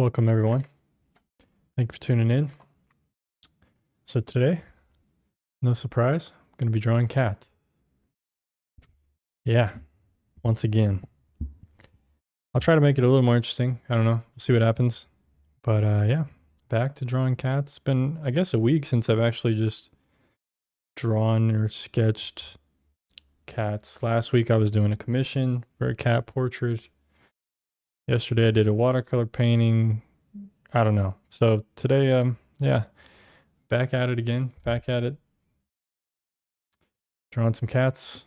Welcome everyone. Thank you for tuning in. So today, no surprise, I'm going to be drawing cats. Yeah, once again. I'll try to make it a little more interesting. I don't know. We'll see what happens. But yeah, back to drawing cats. It's been, I guess, a week since I've actually just drawn or sketched cats. Last week I was doing a commission for a cat portrait. Yesterday I did a watercolor painting. I don't know. So today, yeah, back at it again. Back at it. Drawing some cats.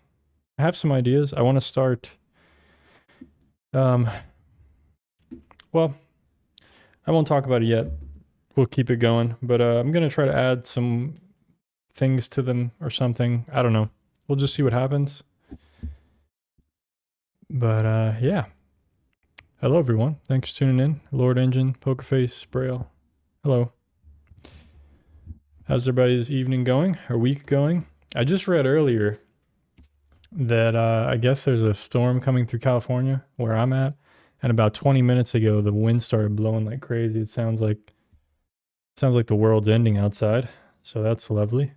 I have some ideas. I want to start. Well, I won't talk about it yet. We'll keep it going. But I'm going to try to add some things to them or something. I don't know. We'll just see what happens. But yeah. Hello, everyone. Thanks for tuning in. Lord Engine, Pokerface, Braille. Hello. How's everybody's evening going or week going? I just read earlier that I guess there's a storm coming through California where I'm at. And about 20 minutes ago, the wind started blowing like crazy. It sounds like the world's ending outside. So that's lovely.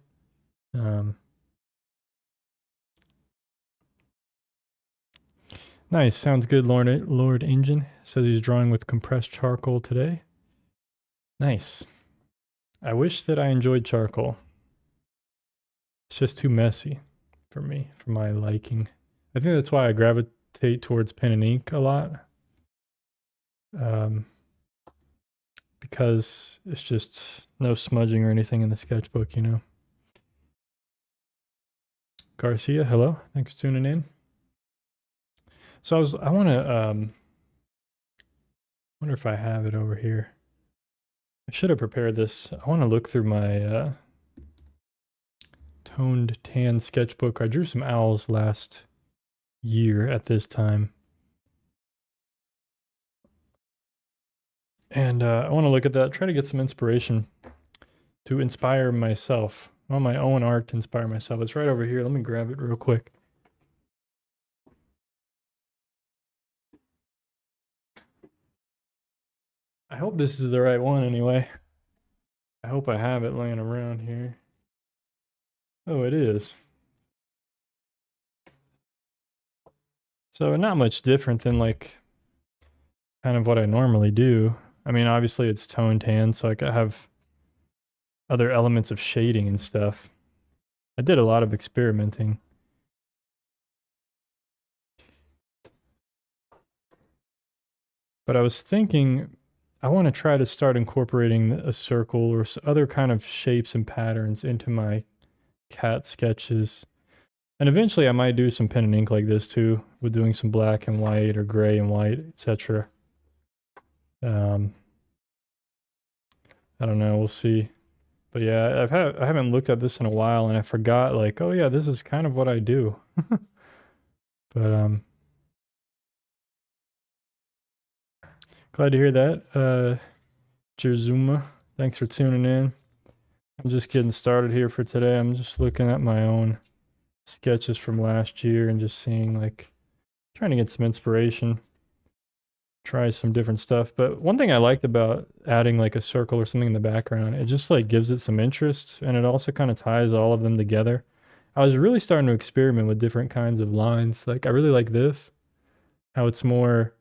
Nice. Sounds good. Lord Engine says he's drawing with compressed charcoal today. Nice. I wish that I enjoyed charcoal. It's just too messy for me, for my liking. I think that's why I gravitate towards pen and ink a lot. Because it's just no smudging or anything in the sketchbook, you know. Garcia, hello. Thanks for tuning in. So I want to, wonder if I have it over here. I should have prepared this. I want to look through my toned tan sketchbook. I drew some owls last year at this time. And I want to look at that, try to get some inspiration to inspire myself. I want my own art to inspire myself. It's right over here. Let me grab it real quick. I hope this is the right one anyway. I hope I have it laying around here. Oh, it is. So not much different than like kind of what I normally do. I mean, obviously it's tone tan, so I could have other elements of shading and stuff. I did a lot of experimenting. But I was thinking I want to try to start incorporating a circle or other kind of shapes and patterns into my cat sketches. And eventually I might do some pen and ink like this too, with doing some black and white or gray and white, etc. I don't know, we'll see. But yeah, I haven't looked at this in a while and I forgot like, oh yeah, this is kind of what I do. But glad to hear that. Jerzuma, thanks for tuning in. I'm just getting started here for today. I'm just looking at my own sketches from last year and just seeing like, trying to get some inspiration, try some different stuff. But one thing I liked about adding like a circle or something in the background, it just like gives it some interest and it also kind of ties all of them together. I was really starting to experiment with different kinds of lines. Like I really like this, how it's more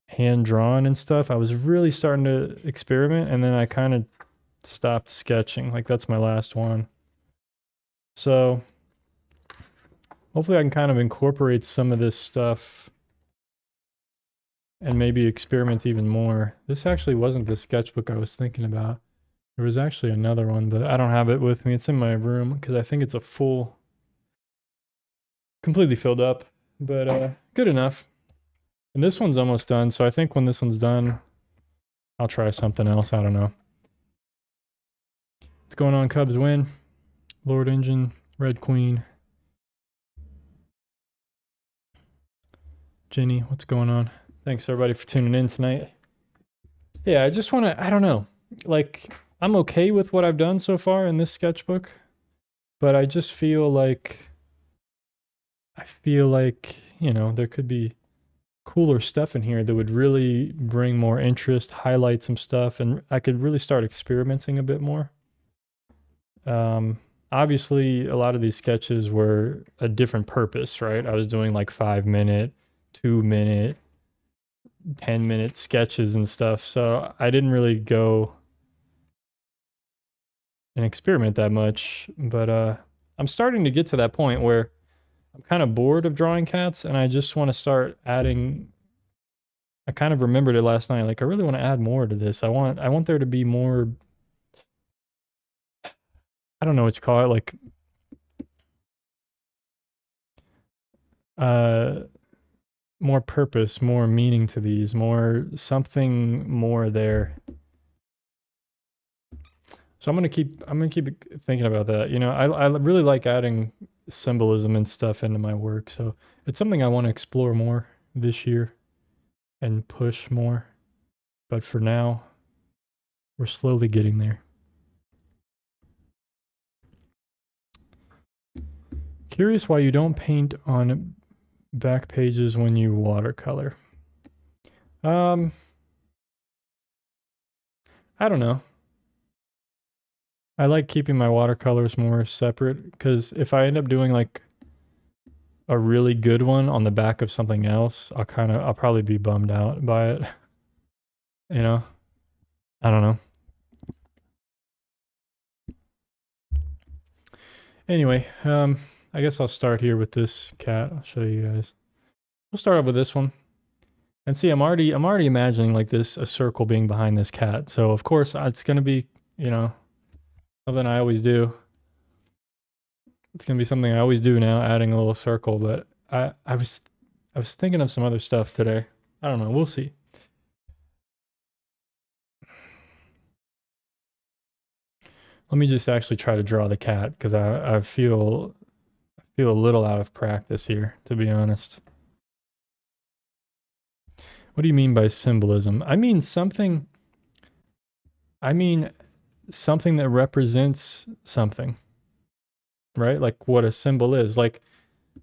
hand drawn and stuff. I was really starting to experiment and then I kind of stopped sketching. Like that's my last one. So hopefully I can kind of incorporate some of this stuff and maybe experiment even more. This actually wasn't the sketchbook I was thinking about. There was actually another one, but I don't have it with me. It's in my room because I think it's a full, completely filled up, but good enough. And this one's almost done, so I think when this one's done, I'll try something else. I don't know. What's going on, Cubs win? Lord Engine, Red Queen. Jenny, what's going on? Thanks everybody for tuning in tonight. Yeah, I just want to, I don't know. Like, I'm okay with what I've done so far in this sketchbook, but I just feel like, you know, there could be cooler stuff in here that would really bring more interest, highlight some stuff, and I could really start experimenting a bit more. Obviously, a lot of these sketches were a different purpose, right? I was doing like 5 minute, 2 minute, 10-minute sketches and stuff. So I didn't really go and experiment that much. But I'm starting to get to that point where I'm kind of bored of drawing cats and I just want to start adding. I kind of remembered it last night. Like I really want to add more to this. I want there to be more. I don't know what you call it. Like uh more purpose, more meaning to these, more something more there. So I'm gonna keep thinking about that. I really like adding symbolism and stuff into my work. So it's something I want to explore more this year and push more. But for now, we're slowly getting there. Curious why you don't paint on back pages when you watercolor. Um, I don't know. I like keeping my watercolors more separate because if I end up doing like a really good one on the back of something else, I'll probably be bummed out by it. You know? I don't know. Anyway, I guess I'll start here with this cat. I'll show you guys. We'll start off with this one. And see, I'm already imagining like this a circle being behind this cat. So of course it's gonna be, something I always do. It's gonna be something I always do now, adding a little circle. But I was thinking of some other stuff today. I don't know. We'll see. Let me just actually try to draw the cat because I feel a little out of practice here, to be honest. What do you mean by symbolism? I mean something that represents something, right? Like what a symbol is. Like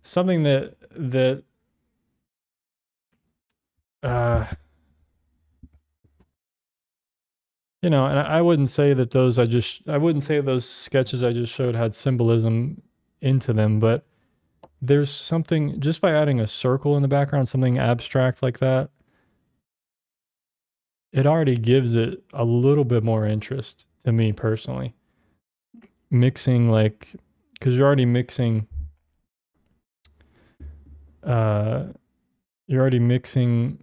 something that uh and I wouldn't say that I wouldn't say those sketches I just showed had symbolism into them, but there's something just by adding a circle in the background, something abstract like that, it already gives it a little bit more interest to me personally. Mixing like because uh you're already mixing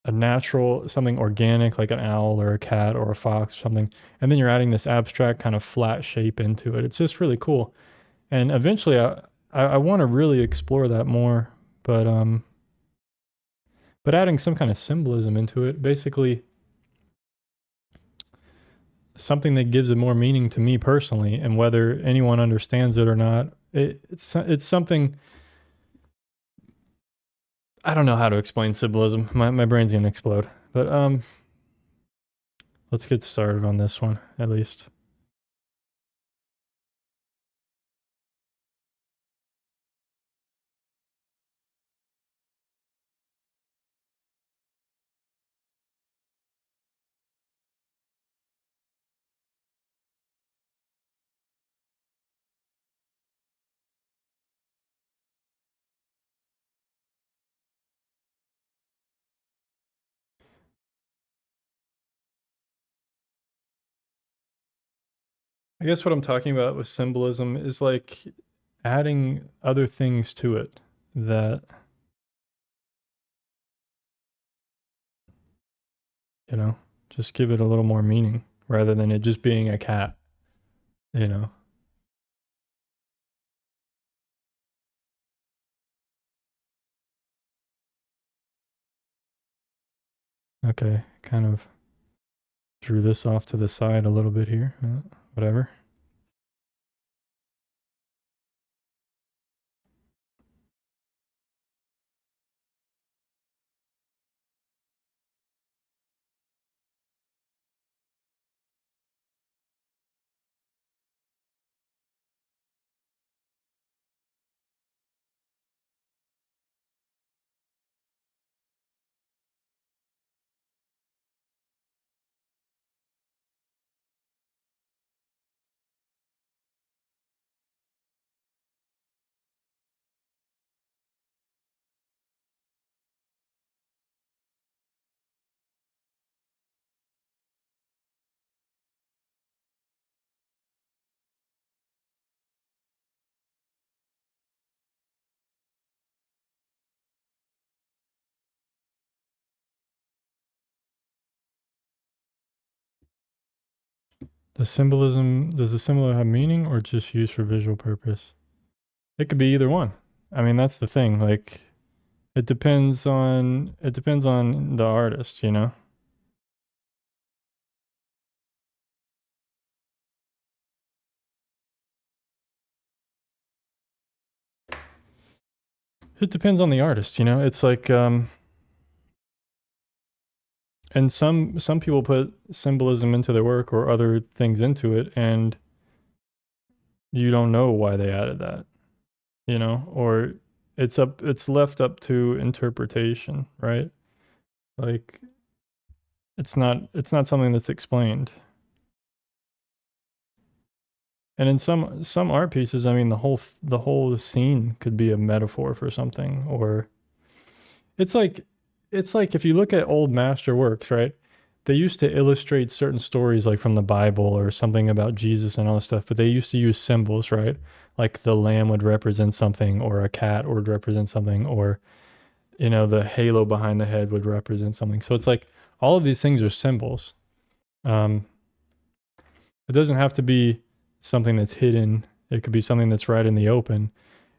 a natural something organic like an owl or a cat or a fox or something, and then you're adding this abstract kind of flat shape into it. It's just really cool. And eventually I want to really explore that more, but adding some kind of symbolism into it, basically something that gives it more meaning to me personally, and whether anyone understands it or not, it's something. I don't know how to explain symbolism. My brain's gonna explode. But let's get started on this one at least. I guess what I'm talking about with symbolism is like adding other things to it that, you know, just give it a little more meaning rather than it just being a cat, you know. Okay, kind of drew this off to the side a little bit here. Whatever. Does the symbol have meaning or just used for visual purpose? It could be either one. I mean, that's the thing. Like, it depends on the artist, you know? It depends on the artist, you know? It's like and some people put symbolism into their work or other things into it, and you don't know why they added that, you know? Or it's left up to interpretation, right? Like, it's not something that's explained. And in some art pieces, I mean, the whole scene could be a metaphor for something. Or it's like if you look at old master works, right? They used to illustrate certain stories like from the Bible or something about Jesus and all this stuff, but they used to use symbols, right? Like the lamb would represent something, or a cat would represent something, or the halo behind the head would represent something. So it's like all of these things are symbols. Um, it doesn't have to be something that's hidden. It could be something that's right in the open.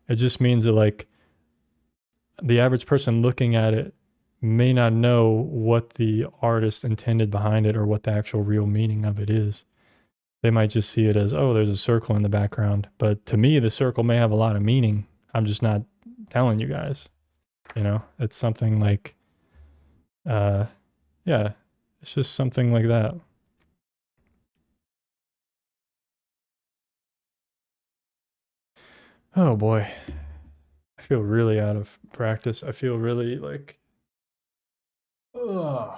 It just means that like the average person looking at it may not know what the artist intended behind it or what the actual real meaning of it is. They might just see it as, oh, there's a circle in the background. But to me, the circle may have a lot of meaning. I'm just not telling you guys. It's something like, uh, yeah, it's just something like that. Oh boy, I feel really out of practice. I feel really like, ugh.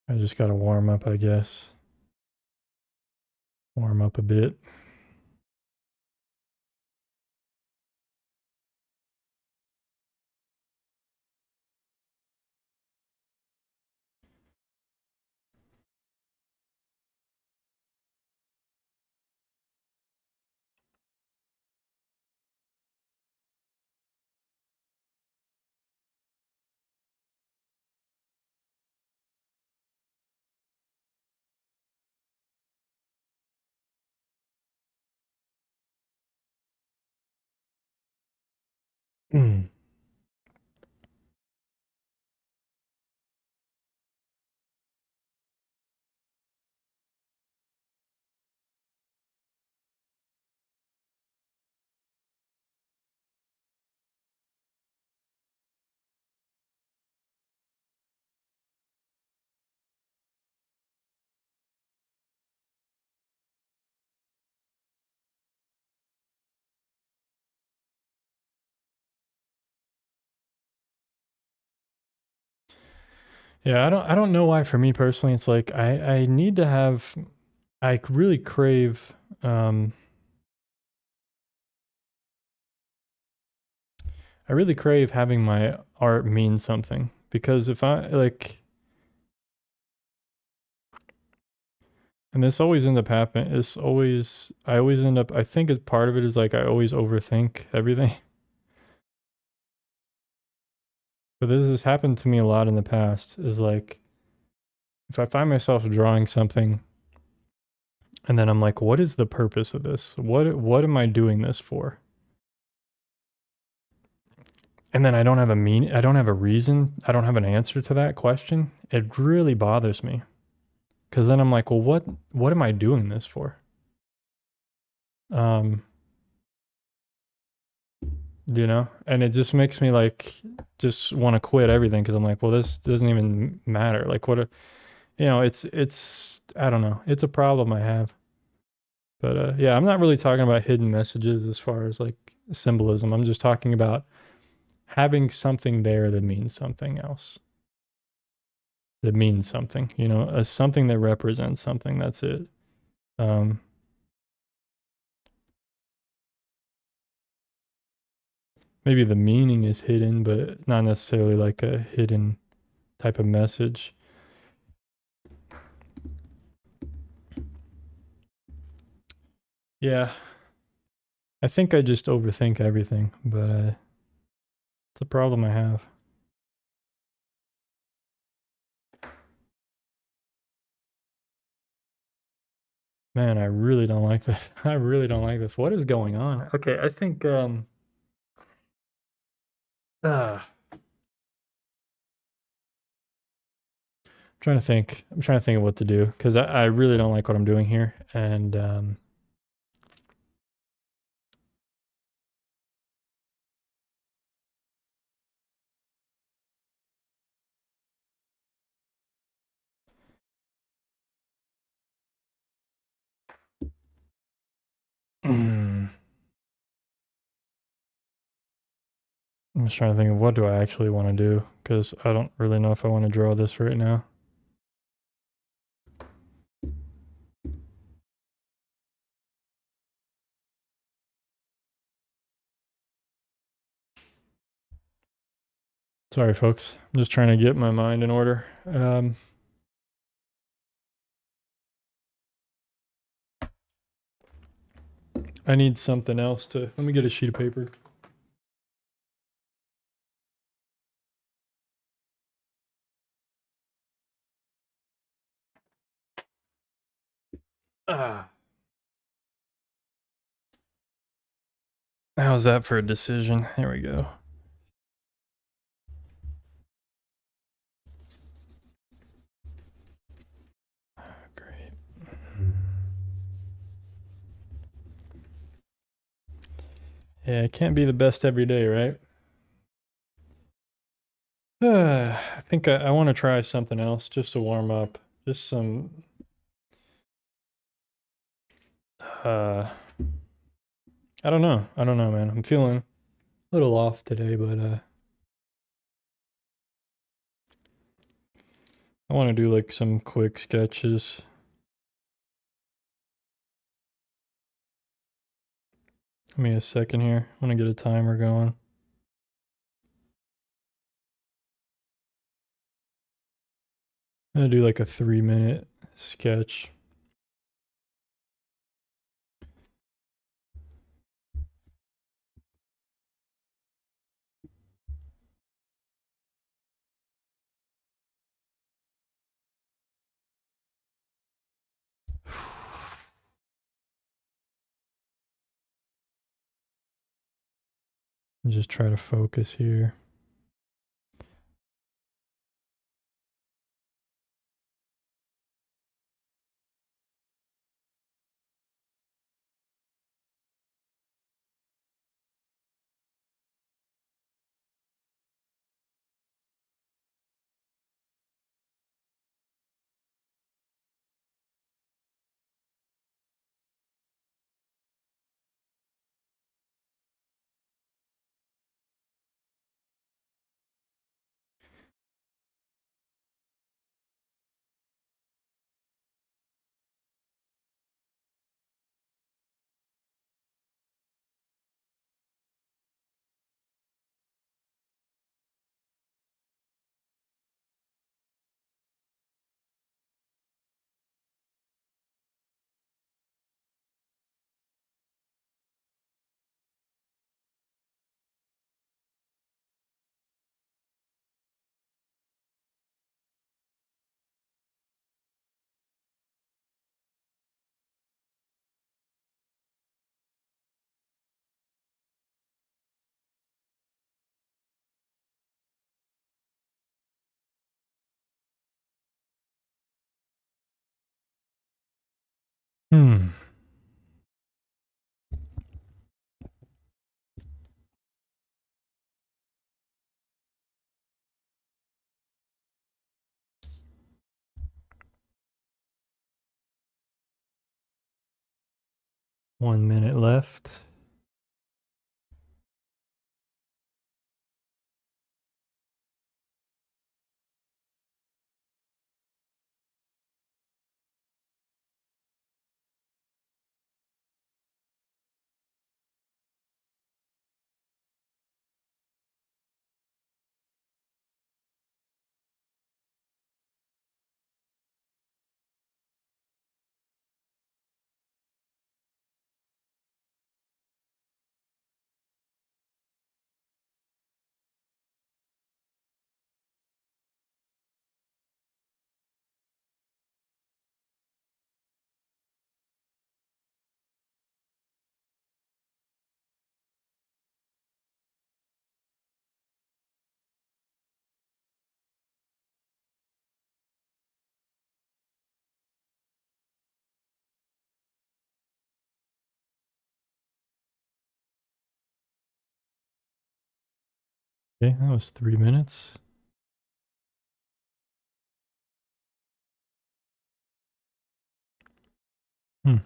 I just got to warm up, I guess. Warm up a bit. Mm. Yeah, I don't know why for me personally it's like I need to have I really crave um I really crave having my art mean something, because if I like, and this always ends up happening, I always end up, I think it's part of it is like I always overthink everything. But this has happened to me a lot in the past, is like if I find myself drawing something and then I'm like, what is the purpose of this? What am I doing this for? And then I don't have a reason, I don't have an answer to that question. It really bothers me. Cause then I'm like, well, what am I doing this for? Um, and it just makes me like just want to quit everything, because I'm like, well, this doesn't even matter. Like it's I don't know. It's a problem I have. But yeah, I'm not really talking about hidden messages as far as like symbolism. I'm just talking about having something there that means something else. That means something, something that represents something. That's it. Um, Maybe the meaning is hidden, but not necessarily like a hidden type of message. Yeah. I think I just overthink everything, but it's a problem I have. Man, I really don't like this. I really don't like this. What is going on? Okay, I think uh, trying to think. I'm trying to think of what to do because I really don't like what I'm doing here, and I'm just trying to think of what do I actually want to do because I don't really know if I want to draw this right now. Sorry, folks. I'm just trying to get my mind in order. I need something else to. Let me get a sheet of paper. Ah. How's that for a decision? There we go. Great. Yeah, it can't be the best every day, right? I think I want to try something else just to warm up. Just some. I don't know. I don't know, man. I'm feeling a little off today, but I want to do like some quick sketches. Give me a second here. I want to get a timer going. I'm gonna do like a 3-minute sketch. And just try to focus here. Hmm. One minute left. Okay, that was 3 minutes. Hmm.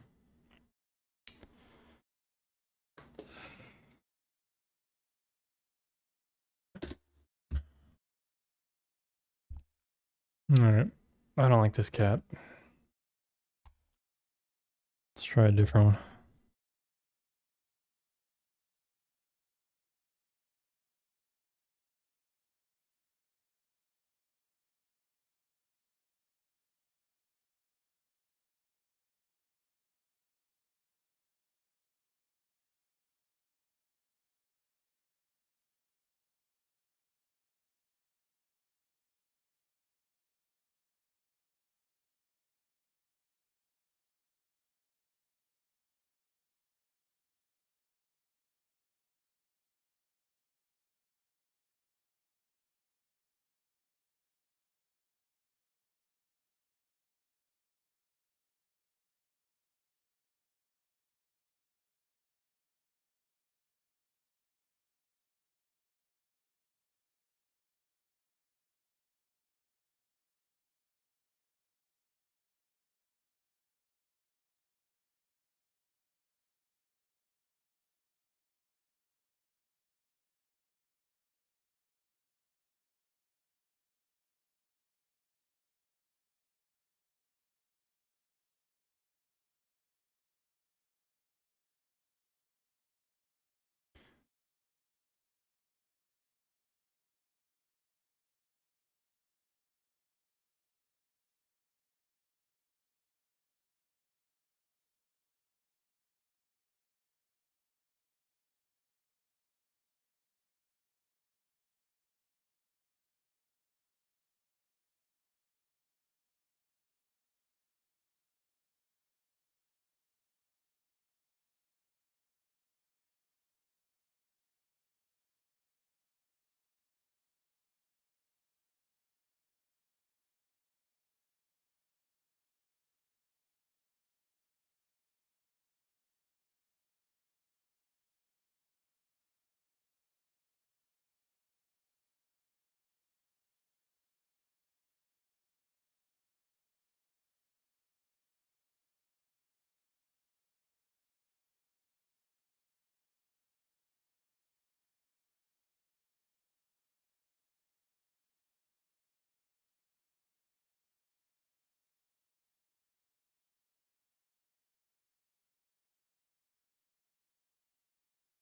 All right. I don't like this cat. Let's try a different one.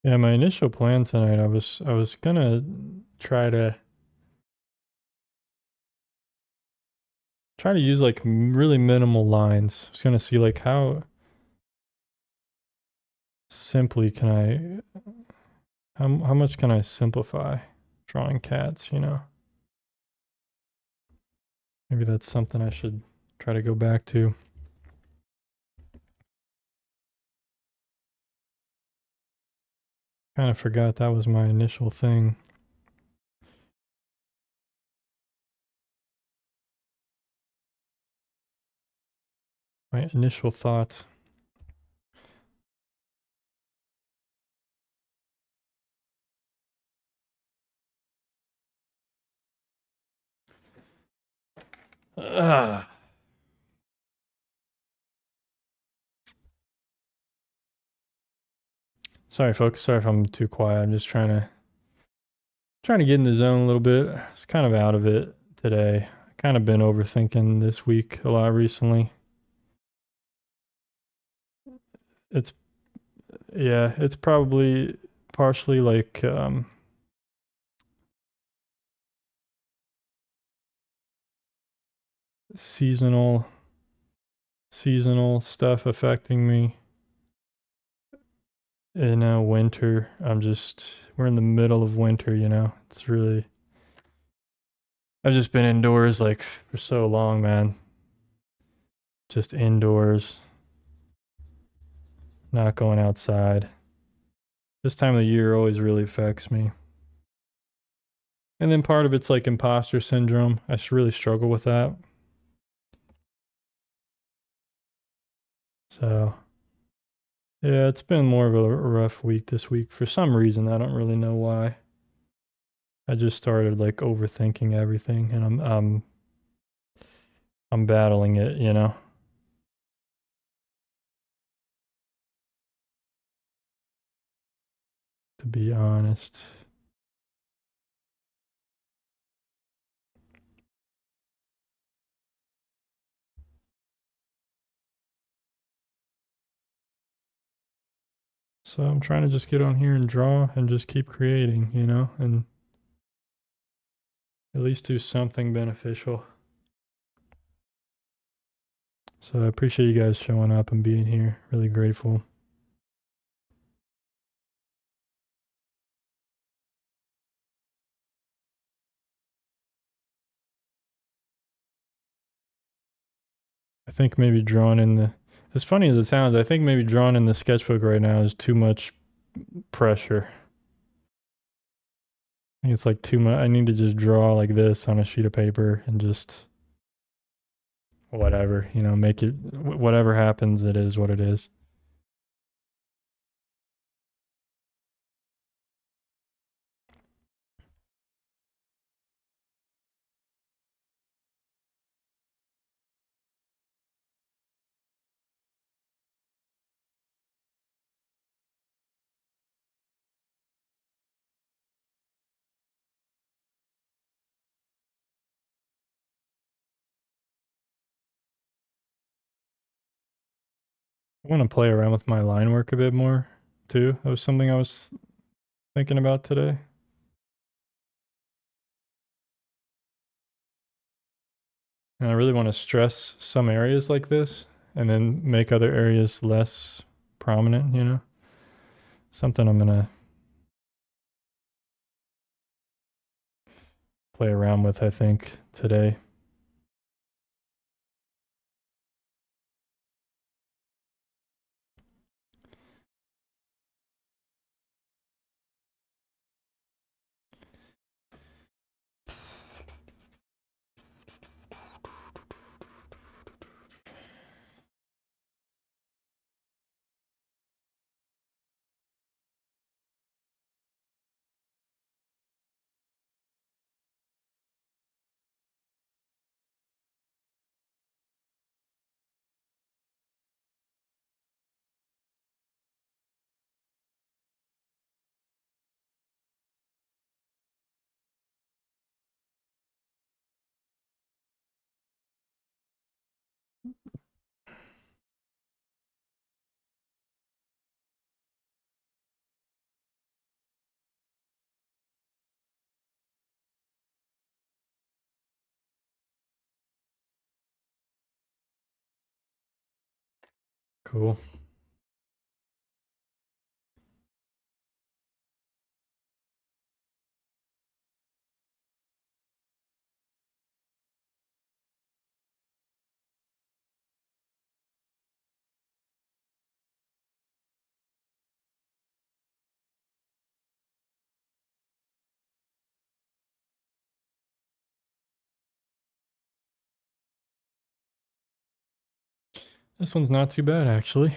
Yeah, my initial plan tonight, I was gonna try to use like really minimal lines. I was gonna see like how simply can how much can I simplify drawing cats, you know? Maybe that's something I should try to go back to. Kind of forgot that was my initial thing. My initial thought. Ah. Sorry, folks. Sorry if I'm too quiet. I'm just trying to get in the zone a little bit. It's kind of out of it today. Kind of been overthinking this week a lot recently. It's yeah, it's probably partially like seasonal stuff affecting me. In winter, we're in the middle of winter, you know. It's really I've just been indoors like for so long, man. Just indoors, not going outside. This time of the year always really affects me. And then part of it's like imposter syndrome. I really struggle with that. So, yeah, it's been more of a rough week this week for some reason. I don't really know why. I just started like overthinking everything, and I'm battling it, you know. To be honest. So I'm trying to just get on here and draw and just keep creating, you know, and at least do something beneficial. So I appreciate you guys showing up and being here. Really grateful. I think maybe drawing in the, as funny as it sounds, I think maybe drawing in the sketchbook right now is too much pressure. I think it's like too much. I need to just draw like this on a sheet of paper and just whatever, you know, make it, whatever happens, it is what it is. I want to play around with my line work a bit more too. That was something I was thinking about today. And I really want to stress some areas like this and then make other areas less prominent, you know? Something I'm going to play around with, I think, today. Cool. This one's not too bad, actually.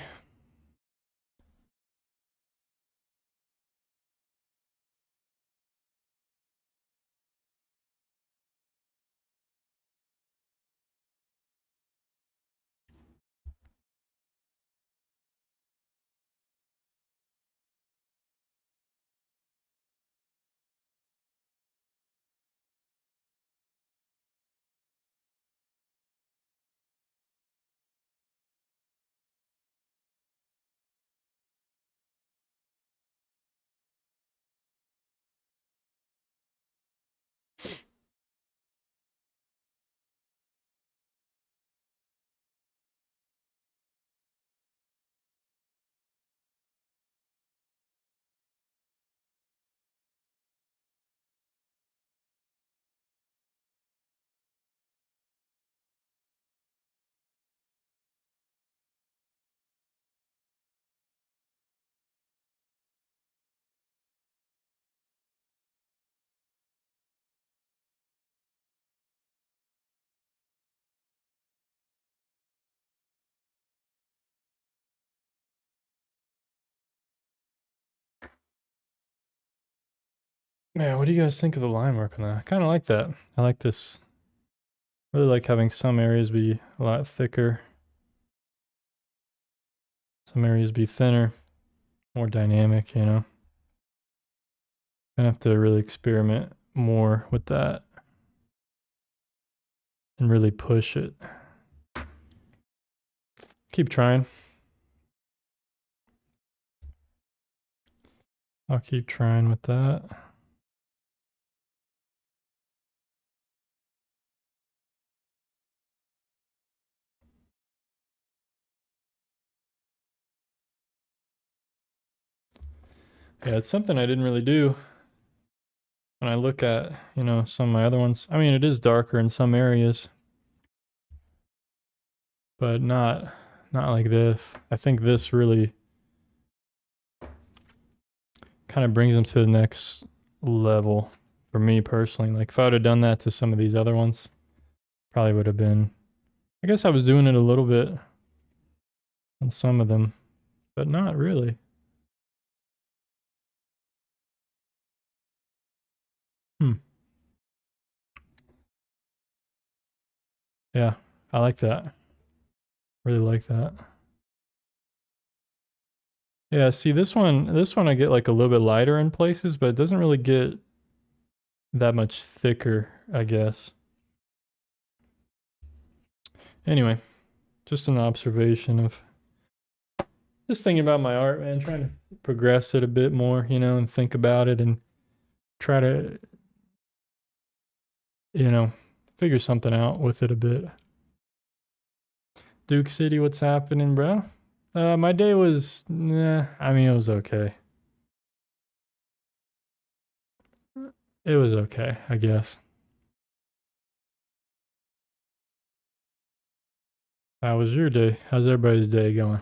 Yeah, what do you guys think of the line work on that? I kind of like that. I like this. Really like having some areas be a lot thicker. Some areas be thinner, more dynamic, you know. Gonna have to really experiment more with that and really push it. Keep trying. I'll keep trying with that. Yeah, it's something I didn't really do when I look at, you know, some of my other ones. I mean, it is darker in some areas, but not like this. I think this really kind of brings them to the next level for me personally. Like if I would have done that to some of these other ones, probably would have been, I guess I was doing it a little bit on some of them, but not really. Yeah, I like that. Really like that. Yeah, see this one I get like a little bit lighter in places, but it doesn't really get that much thicker, I guess. Anyway, just an observation of just thinking about my art, man, trying to progress it a bit more, you know, and think about it and try to, you know, figure something out with it a bit. Duke City, what's happening, bro? My day was, nah, I mean, it was okay. It was okay, I guess. How was your day? How's everybody's day going?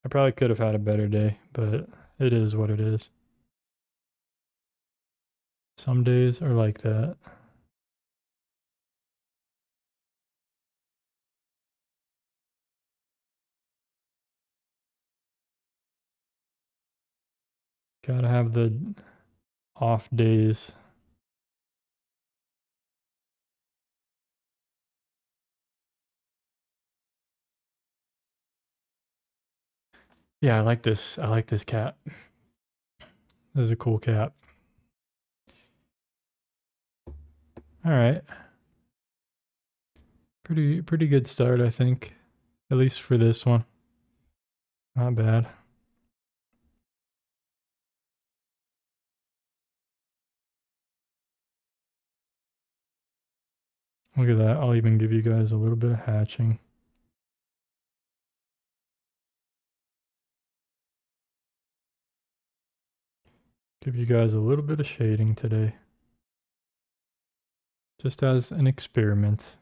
I probably could have had a better day, but it is what it is. Some days are like that. Gotta have the off days. Yeah, I like this. I like this cat. This is a cool cat. All right. Pretty good start, I think. At least for this one. Not bad. Look at that. I'll even give you guys a little bit of hatching. Give you guys a little bit of shading today. Just as an experiment.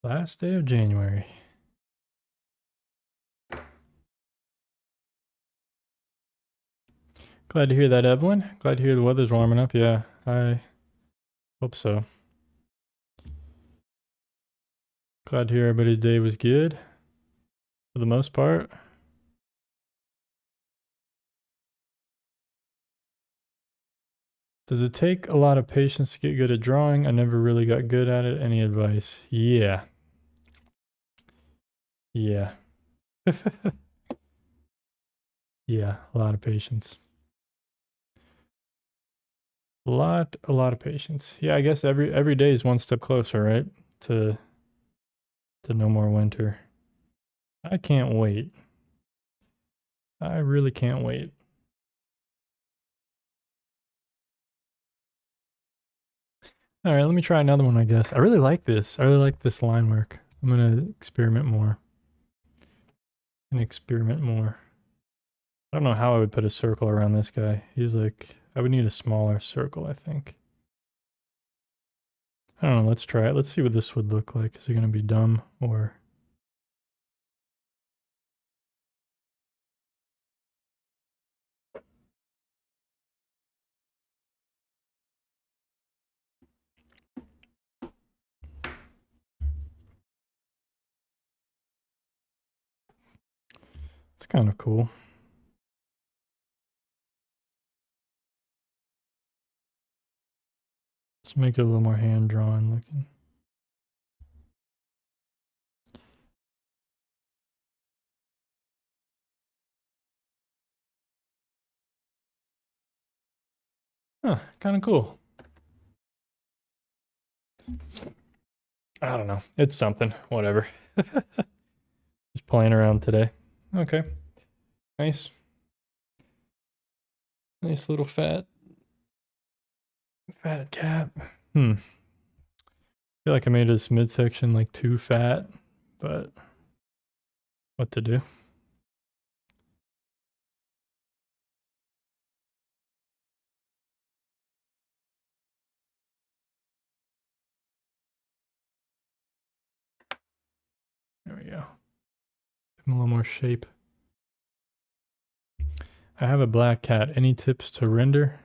Last day of January. Glad to hear that, Evelyn. Glad to hear the weather's warming up. Yeah, I hope so. Glad to hear everybody's day was good for the most part. Does it take a lot of patience to get good at drawing? I never really got good at it. Any advice? Yeah. Yeah. Yeah, a lot of patience. A lot of patience. Yeah, I guess every day is one step closer, right? To no more winter. I can't wait. I really can't wait. All right, let me try another one, I guess. I really like this. I really like this line work. I'm going to experiment more. I don't know how I would put a circle around this guy. He's like, I would need a smaller circle, I think. I don't know. Let's try it. Let's see what this would look like. Is it going to be dumb or... It's kind of cool. Let's make it a little more hand-drawn looking. Huh, kind of cool. I don't know. It's something. Whatever. Just playing around today. Okay. Nice. Nice little fat cat. I feel like I made this midsection like too fat, but what to do? There we go. Give him a little more shape. I have a black cat. Any tips to render?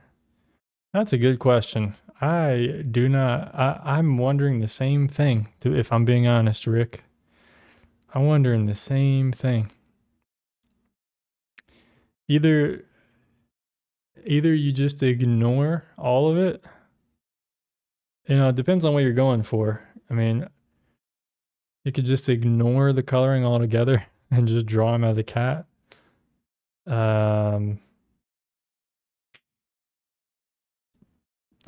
That's a good question. I do not. I'm wondering the same thing, if I'm being honest, Rick. I'm wondering the same thing. Either you just ignore all of it. You know, it depends on what you're going for. I mean, you could just ignore the coloring altogether and just draw him as a cat.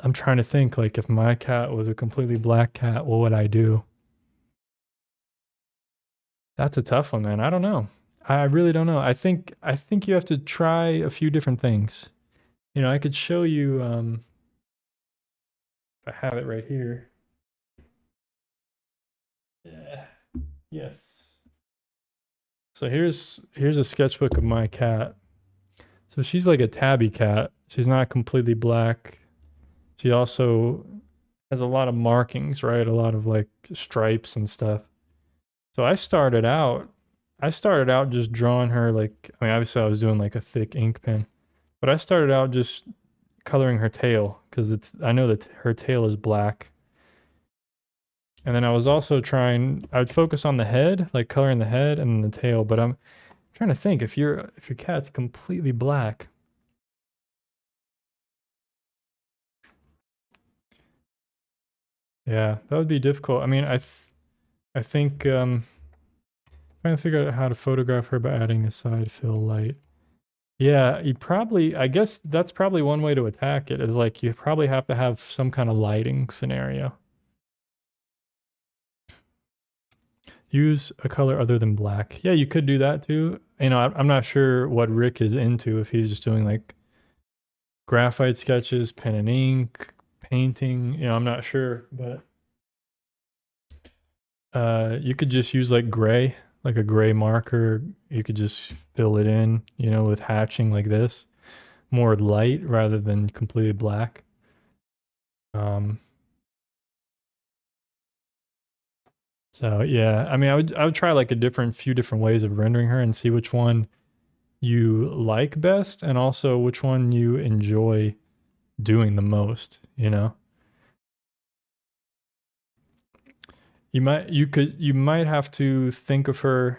I'm trying to think, like, if my cat was a completely black cat, what would I do? That's a tough one, man. I don't know. I really don't know. I think you have to try a few different things. You know, I could show you if I have it right here. Yeah. Yes. So here's a sketchbook of my cat. So she's like a tabby cat. She's not completely black. She also has a lot of markings, right? A lot of like stripes and stuff. So I started out just drawing her like, I mean, obviously I was doing like a thick ink pen, but I started out just coloring her tail because I know that her tail is black. And then I was also I'd focus on the head, like coloring the head and the tail, but I'm trying to think if your cat's completely black. Yeah, that would be difficult. I mean, I think trying to figure out how to photograph her by adding a side fill light. Yeah, I guess that's probably one way to attack it is like you probably have to have some kind of lighting scenario. Use a color other than black. Yeah, you could do that too. You know, I'm not sure what Rick is into, if he's just doing like graphite sketches, pen and ink, painting. You know, I'm not sure, but you could just use like gray, like a gray marker. You could just fill it in, you know, with hatching like this, more light rather than completely black. So yeah, I mean, I would try like few different ways of rendering her and see which one you like best and also which one you enjoy doing the most, you know? You might have to think of her,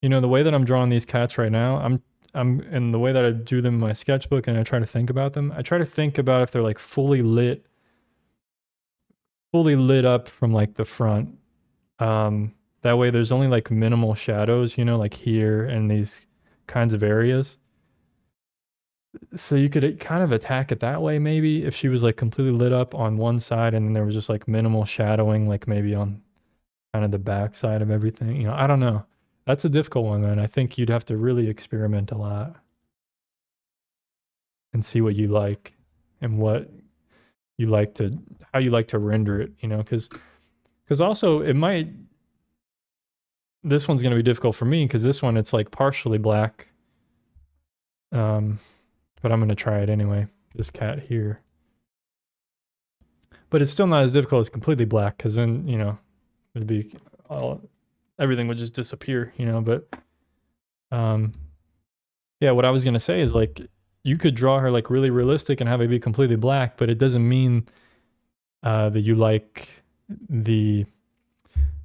you know, the way that I'm drawing these cats right now, I'm and the way that I do them in my sketchbook and I try to think about them, I try to think about if they're like fully lit up from like the front. That way there's only like minimal shadows, you know, like here and these kinds of areas. So you could kind of attack it that way maybe if she was like completely lit up on one side and then there was just like minimal shadowing, like maybe on kind of the back side of everything. You know, I don't know. That's a difficult one, man. I think you'd have to really experiment a lot and see what you like and what you like to how you like to render it, you know, because also it might this one's going to be difficult for me because this one it's like partially black. But I'm going to try it anyway. This cat here. But it's still not as difficult as completely black because then, you know, it'd be everything would just disappear, you know, but um yeah, what I was going to say is like you could draw her like really realistic and have it be completely black, but it doesn't mean that you like the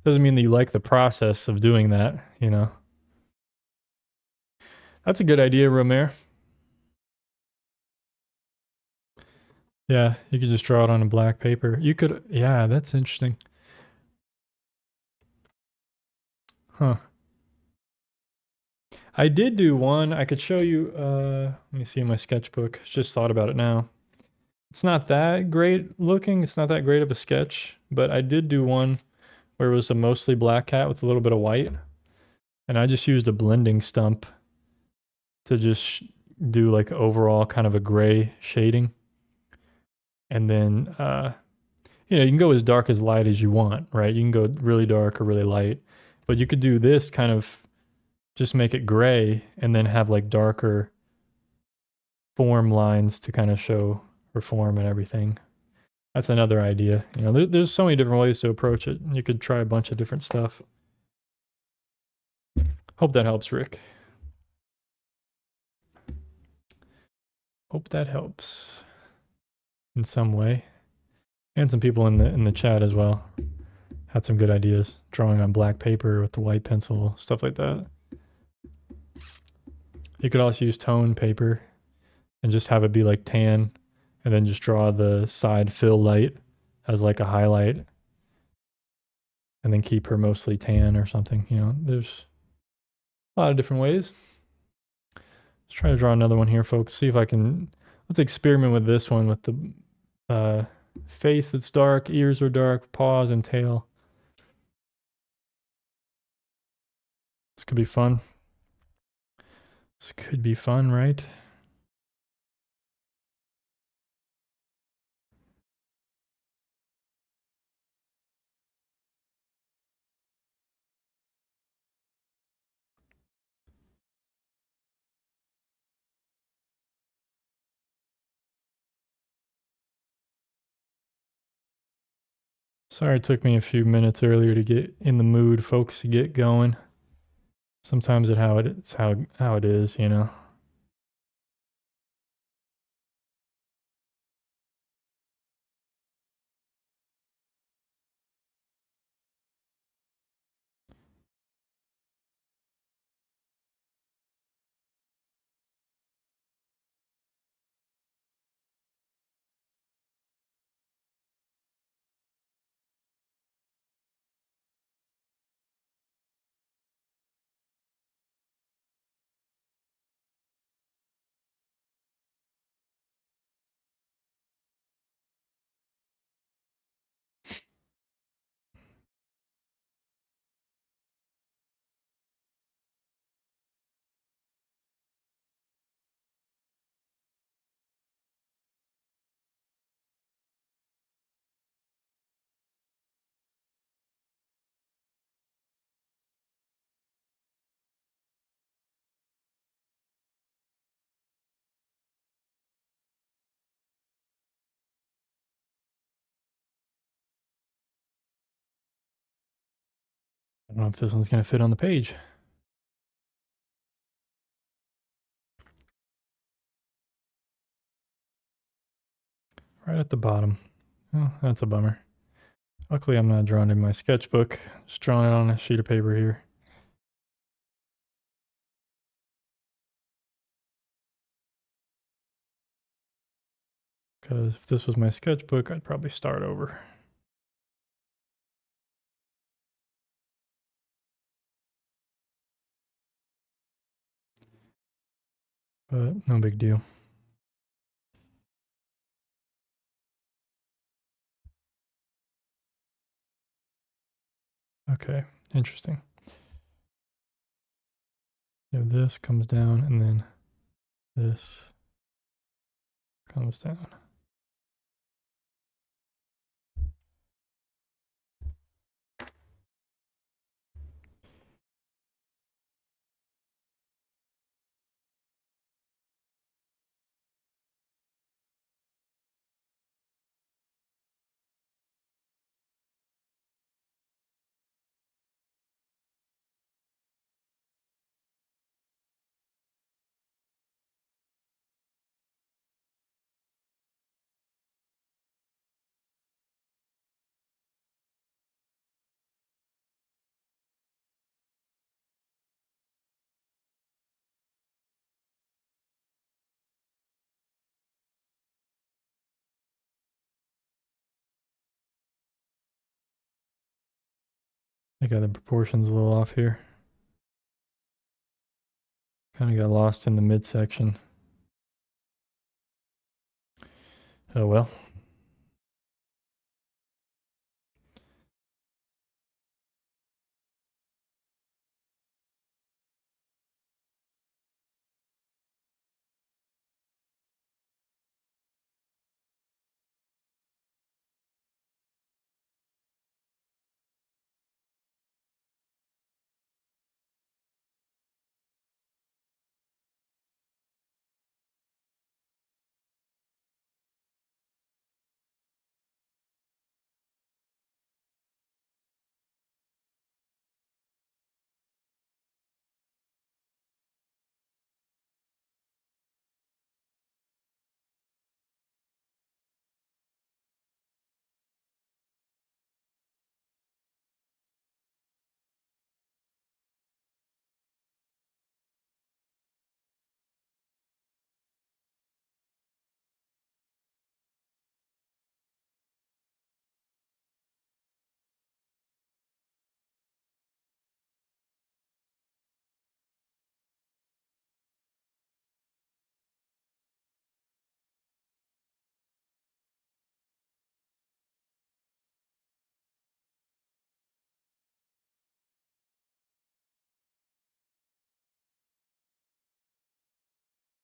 doesn't mean that you like the process of doing that, you know. That's a good idea, Romer. Yeah, you could just draw it on a black paper. You could, yeah, that's interesting. Huh. I did do one. I could show you, let me see in my sketchbook. Just thought about it now. It's not that great looking. It's not that great of a sketch, but I did do one where it was a mostly black cat with a little bit of white. And I just used a blending stump to just do like overall kind of a gray shading. And then, you know, you can go as dark as light as you want, right? You can go really dark or really light, but you could do this kind of just make it gray and then have like darker form lines to kind of show her form and everything. That's another idea. You know, there's so many different ways to approach it. You could try a bunch of different stuff. Hope that helps, Rick. Hope that helps in some way. And some people in the chat as well had some good ideas. Drawing on black paper with the white pencil, stuff like that. You could also use tone paper and just have it be like tan and then just draw the side fill light as like a highlight and then keep her mostly tan or something. You know, there's a lot of different ways. Let's try to draw another one here, folks. See if I can, let's experiment with this one with the face that's dark, ears are dark, paws and tail. This could be fun. This could be fun, right? Sorry it took me a few minutes earlier to get in the mood, folks, to get going. Sometimes it's how it is, you know. I don't know if this one's gonna fit on the page. right at the bottom. Oh, that's a bummer. Luckily, I'm not drawing in my sketchbook. Just drawing it on a sheet of paper here. Because if this was my sketchbook, I'd probably start over. But no big deal. Okay, interesting. Yeah, this comes down and then this comes down. I got the proportions a little off here. Kind of got lost in the midsection. Oh well.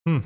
Hmm.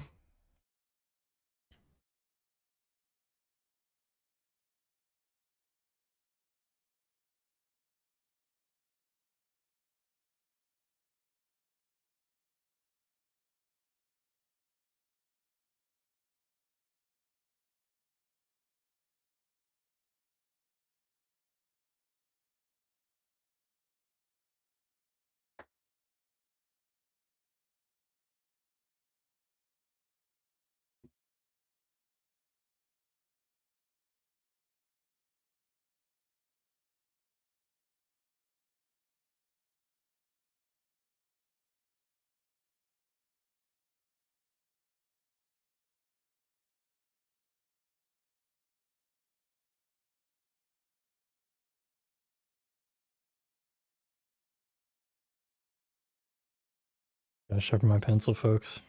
Gotta sharpen my pencil, folks.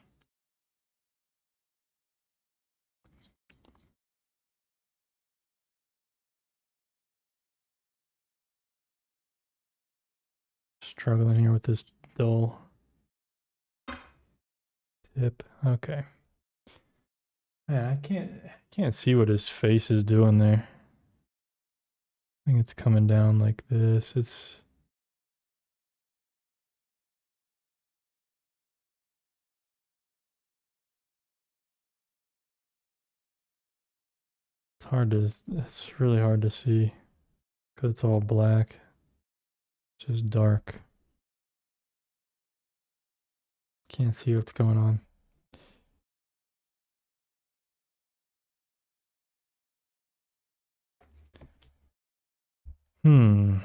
Struggling here with this dull tip. Okay. Man, I can't see what his face is doing there. I think it's coming down like this. It's hard to, it's really hard to see because it's all black, just dark. Can't see what's going on. Hmm.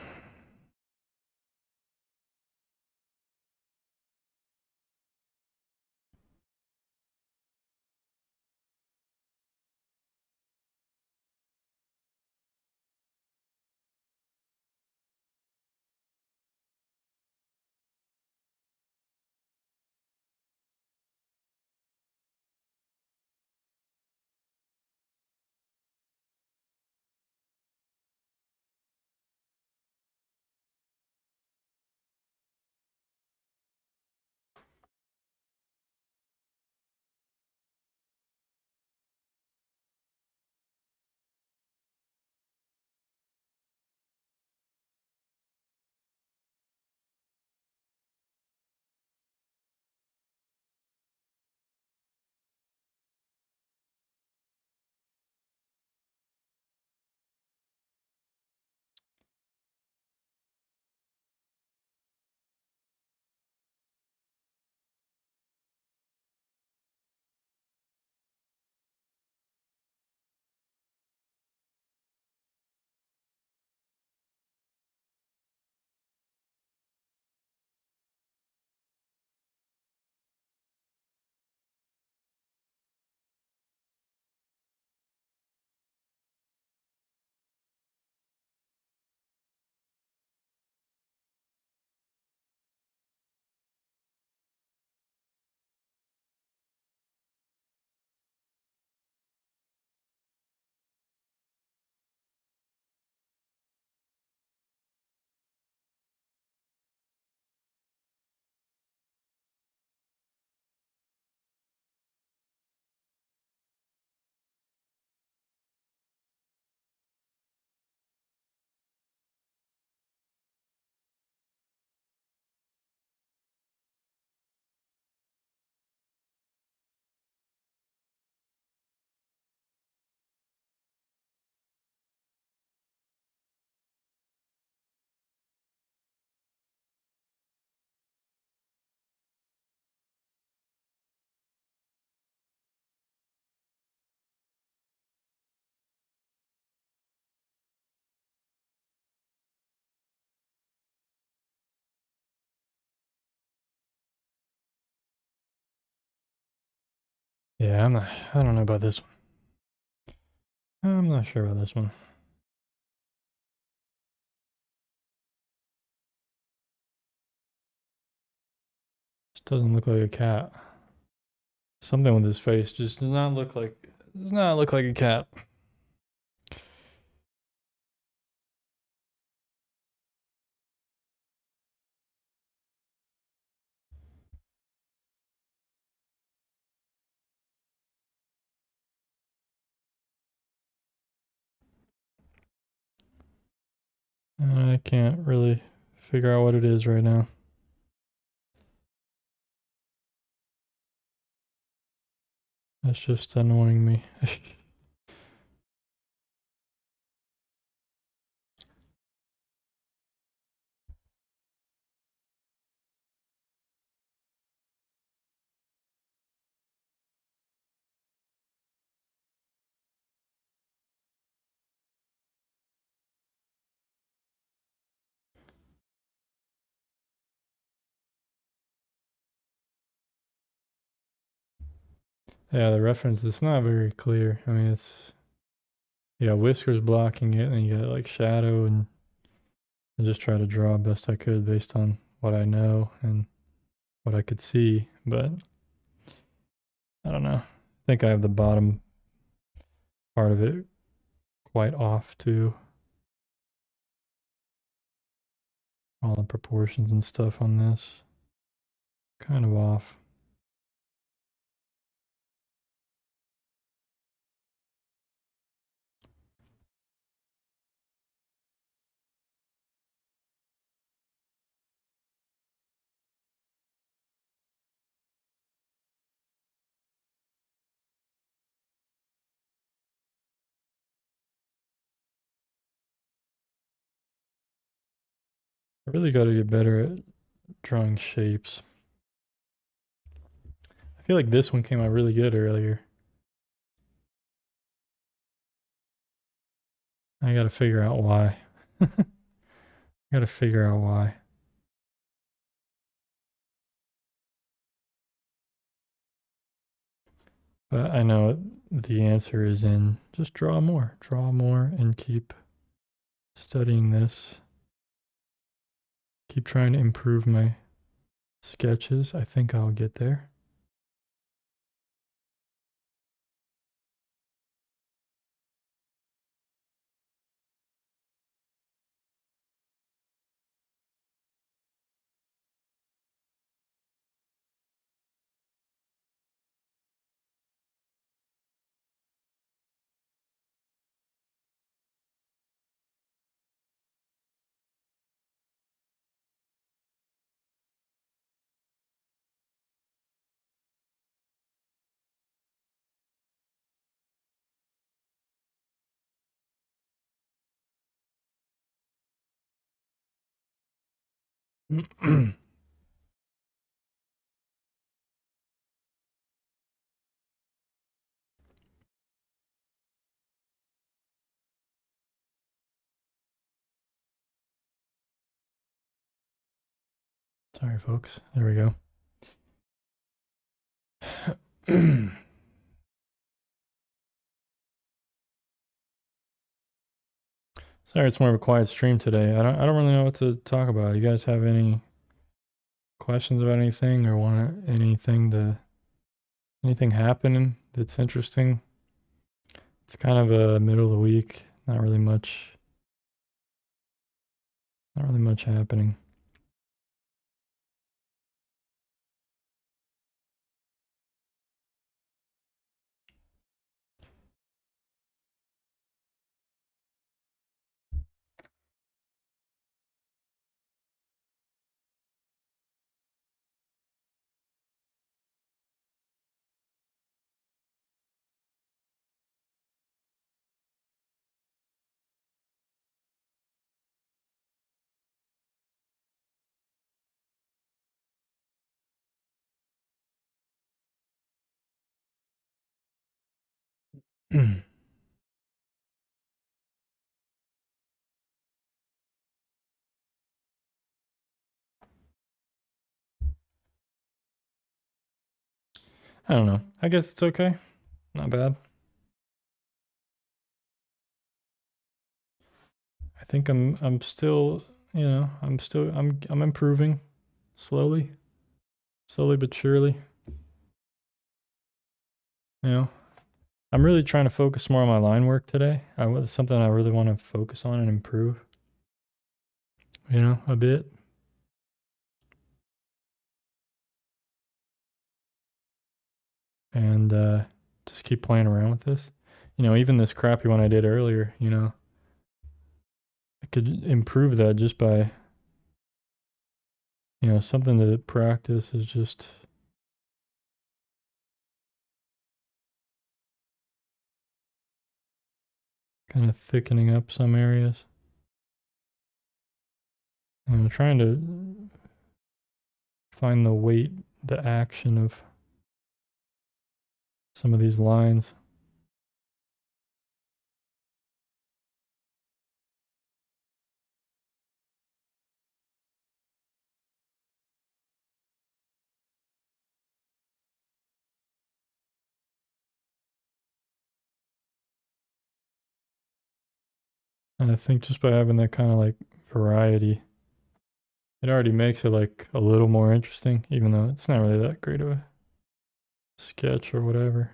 Yeah, I don't know about this one. I'm not sure about this one. This doesn't look like a cat. Something with his face just does not look like a cat. I can't really figure out what it is right now. That's just annoying me. Yeah, the reference it's not very clear. I mean, it's you got whiskers blocking it, and you got like shadow, and I just try to draw best I could based on what I know and what I could see, but I don't know. I think I have the bottom part of it quite off too. All the proportions and stuff on this kind of off. I really got to get better at drawing shapes. I feel like this one came out really good earlier. I got to figure out why. Gotta figure out why. But I know the answer is in just draw more, and keep studying this. Keep trying to improve my sketches. I think I'll get there. Sorry, folks. There we go. Sorry, it's more of a quiet stream today. I don't really know what to talk about. You guys have any questions about anything or want anything happening that's interesting? It's kind of a middle of the week. Not really much happening. I don't know. I guess it's okay. Not bad. I think I'm still, I'm improving slowly but surely. You know, I'm really trying to focus more on my line work today. It's something I really want to focus on and improve, a bit. And just keep playing around with this. Even this crappy one I did earlier, I could improve that just by, something to practice is just kind of thickening up some areas. I'm trying to find the weight, the action of some of these lines. And I think just by having that kind of like variety, it already makes it like a little more interesting, even though it's not really that great of a sketch or whatever.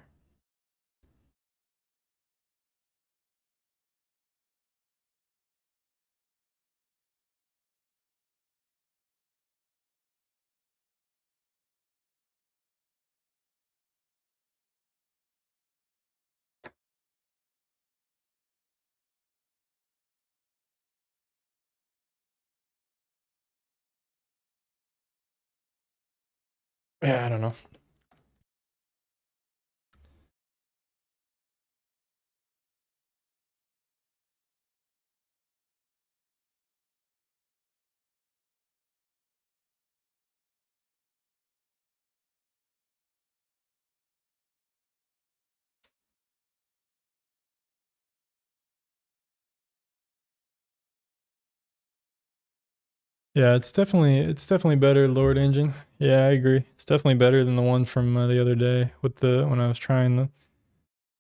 Yeah, I don't know. Yeah, it's definitely better, Lord Engine. Yeah, I agree. It's definitely better than the one from the other day with the when I was trying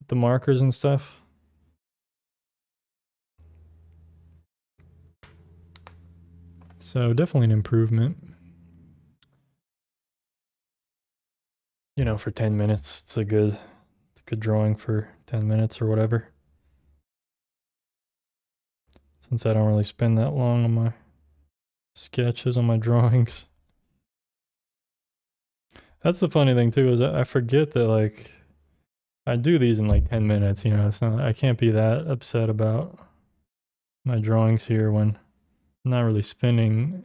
the markers and stuff. So definitely an improvement. You know, for 10 minutes, it's a good drawing for 10 minutes or whatever. Since I don't really spend that long on my sketches, on my drawings. That's the funny thing too, is I forget that like I do these in like 10 minutes, you know, it's not I can't be that upset about my drawings here when I'm not really spending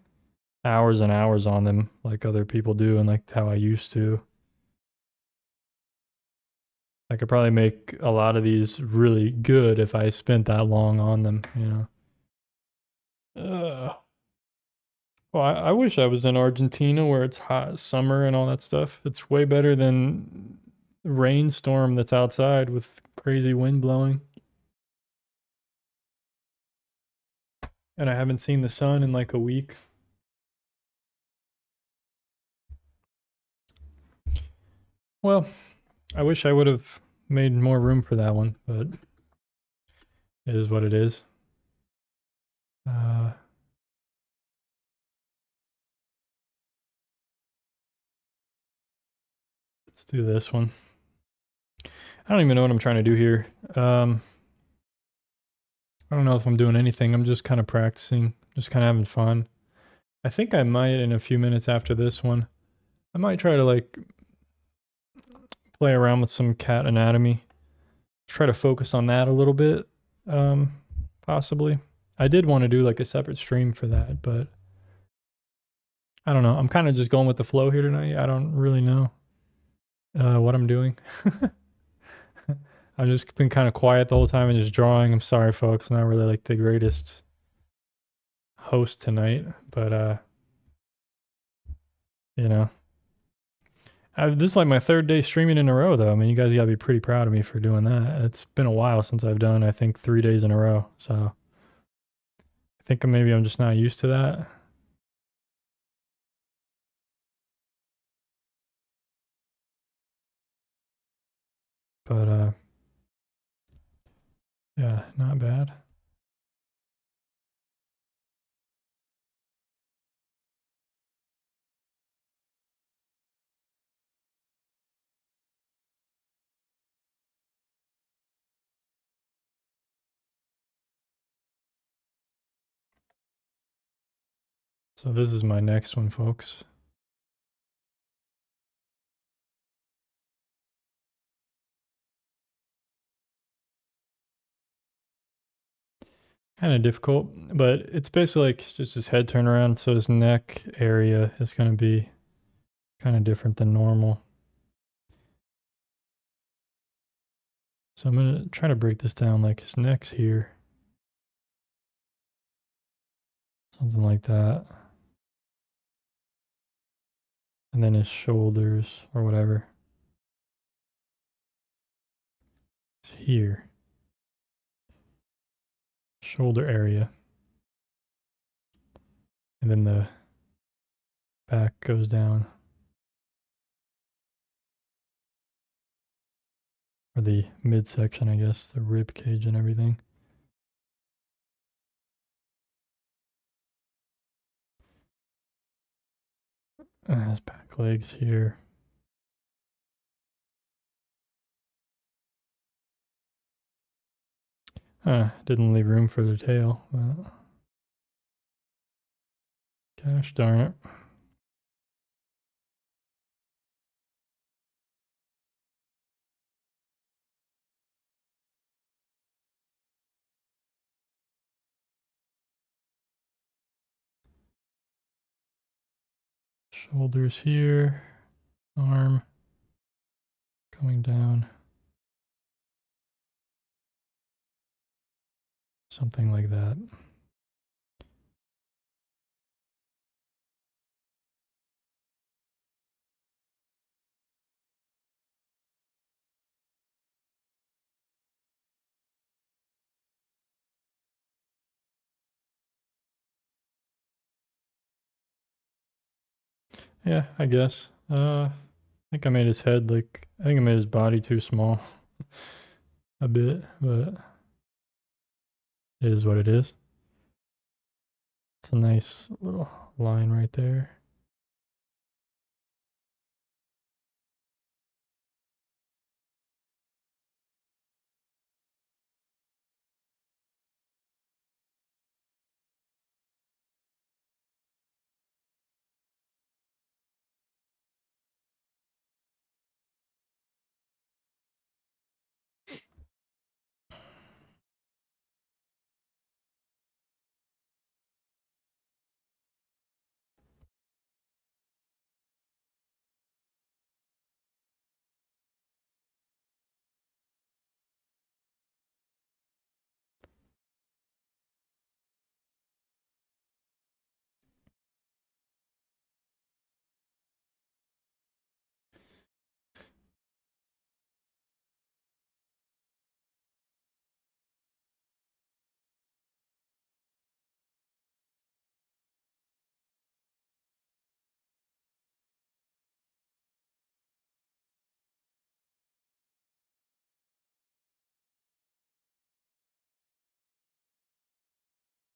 hours and hours on them like other people do and like how I used to. I could probably make a lot of these really good if I spent that long on them, you know. Well, I wish I was in Argentina where it's hot summer and all that stuff. It's way better than the rainstorm that's outside with crazy wind blowing. And I haven't seen the sun in like a week. Well, I wish I would have made more room for that one, but it is what it is. Uh, let's do this one. I don't even know what I'm trying to do here. I don't know if I'm doing anything. I'm just kind of practicing, just kind of having fun. I think I might in a few minutes after this one. I might try to like play around with some cat anatomy. Try to focus on that a little bit. Um, Possibly. I did want to do like a separate stream for that, but I don't know. I'm kind of just going with the flow here tonight. I don't really know what I'm doing. I've just been kind of quiet the whole time and just drawing. I'm sorry, folks. I'm not really like the greatest host tonight, but you know, this is like my third day streaming in a row, though. I mean, you guys gotta be pretty proud of me for doing that. It's been a while since I've done, I think, 3 days in a row. So I think maybe I'm just not used to that. But yeah, not bad. So this is my next one, folks. Kind of difficult, but it's basically like just his head turnaround. So his neck area is going to be kind of different than normal. So I'm going to try to break this down like his neck's here. Something like that. And then his shoulders or whatever is here. Shoulder area. And then the back goes down. Or the midsection, I guess, the rib cage and everything. His back legs here. Didn't leave room for the tail. Well, gosh darn it. Shoulders here. Arm coming down. Something like that. Yeah, I guess. I think I made his head like, I think I made his body too small a bit, but it is what it is. It's a nice little line right there.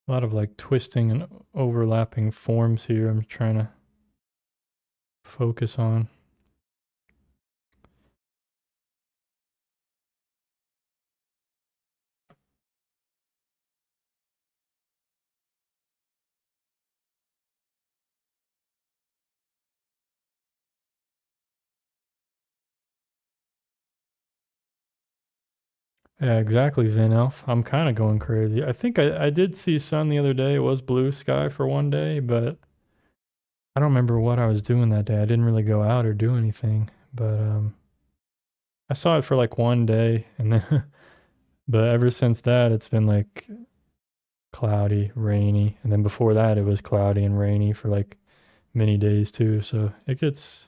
A lot of like twisting and overlapping forms here I'm trying to focus on. Yeah, exactly, Zen Elf. I'm kind of going crazy. I think I did see sun the other day. It was blue sky for one day, but I don't remember what I was doing that day. I didn't really go out or do anything, but I saw it for like one day, and then but ever since that, it's been like cloudy, rainy, and then before that, it was cloudy and rainy for like many days too. So it's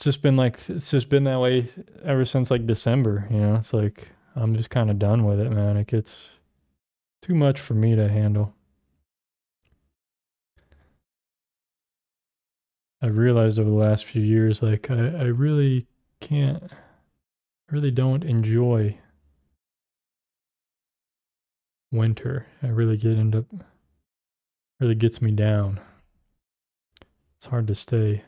just been like it's just been that way ever since like December. You know, it's like I'm just kind of done with it, man. It gets too much for me to handle. I've realized over the last few years, like I really can't, I really don't enjoy winter. I really get end up really gets me down. It's hard to stay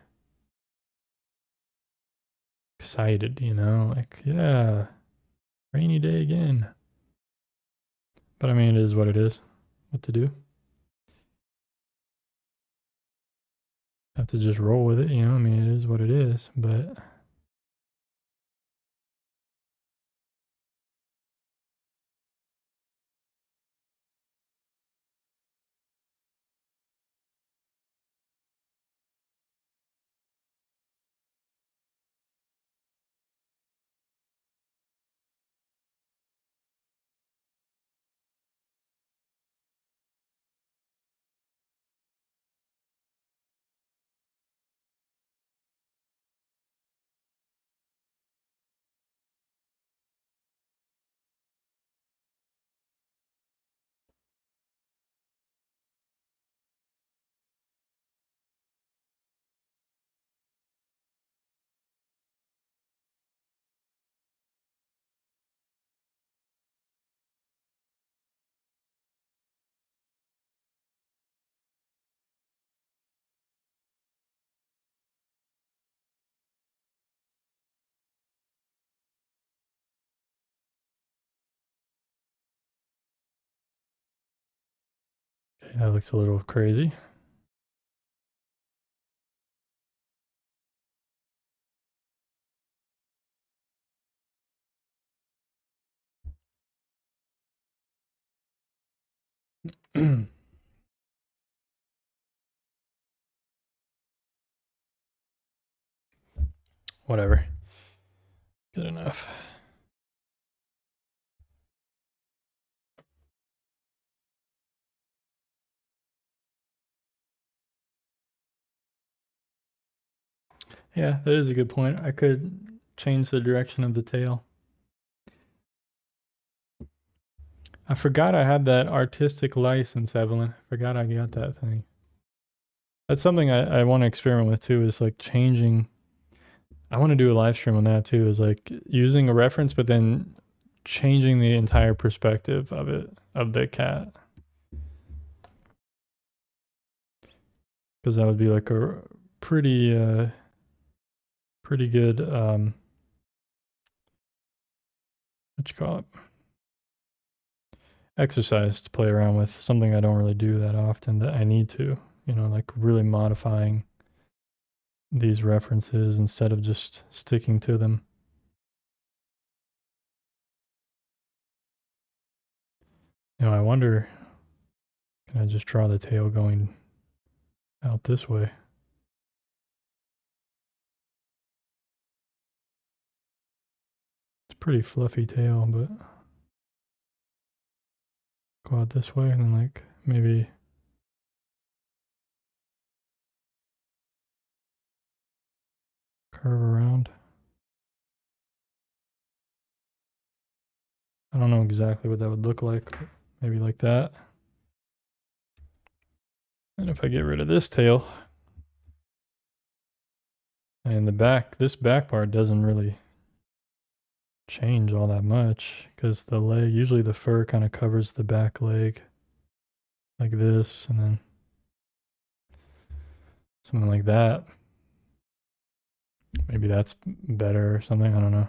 excited, you know, like yeah, rainy day again. But I mean, it is what it is. What to do? Have to just roll with it, you know. I mean, it is what it is. But yeah, that looks a little crazy. Whatever. Good enough. Yeah, that is a good point. I could change the direction of the tail. I forgot I had that artistic license, Evelyn. I forgot I got that thing. That's something I want to experiment with too, is like changing. I want to do a live stream on that too, is like using a reference, but then changing the entire perspective of it, of the cat. Because that would be like a pretty good, what you call it? Exercise to play around with, something I don't really do that often that I need to, like really modifying these references instead of just sticking to them. I wonder, can I just draw the tail going out this way? It's a pretty fluffy tail, but go out this way and then like maybe curve around. I don't know exactly what that would look like, but maybe like that. And if I get rid of this tail, and this back part doesn't really change all that much, because the leg, usually the fur kind of covers the back leg like this, and then something like that. Maybe that's better or something. I don't know.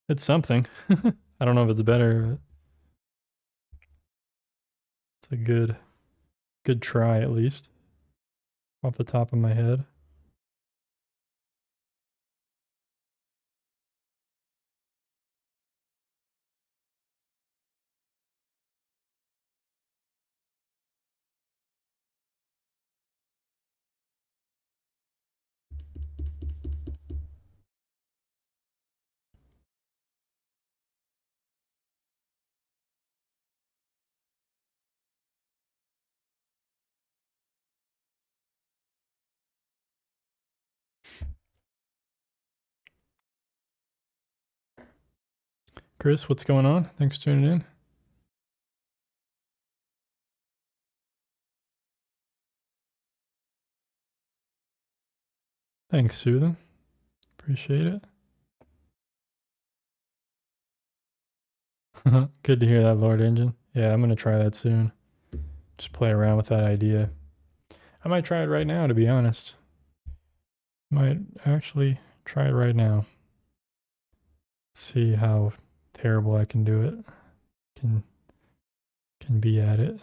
It's something. I don't know if it's better, but it's a good try at least off the top of my head. Chris, what's going on? Thanks for tuning in. Thanks, Soothin. Appreciate it. Good to hear that, Lord Engine. Yeah, I'm going to try that soon. Just play around with that idea. I might try it right now, to be honest. Might actually try it right now. See how terrible I can do it. Can be at it.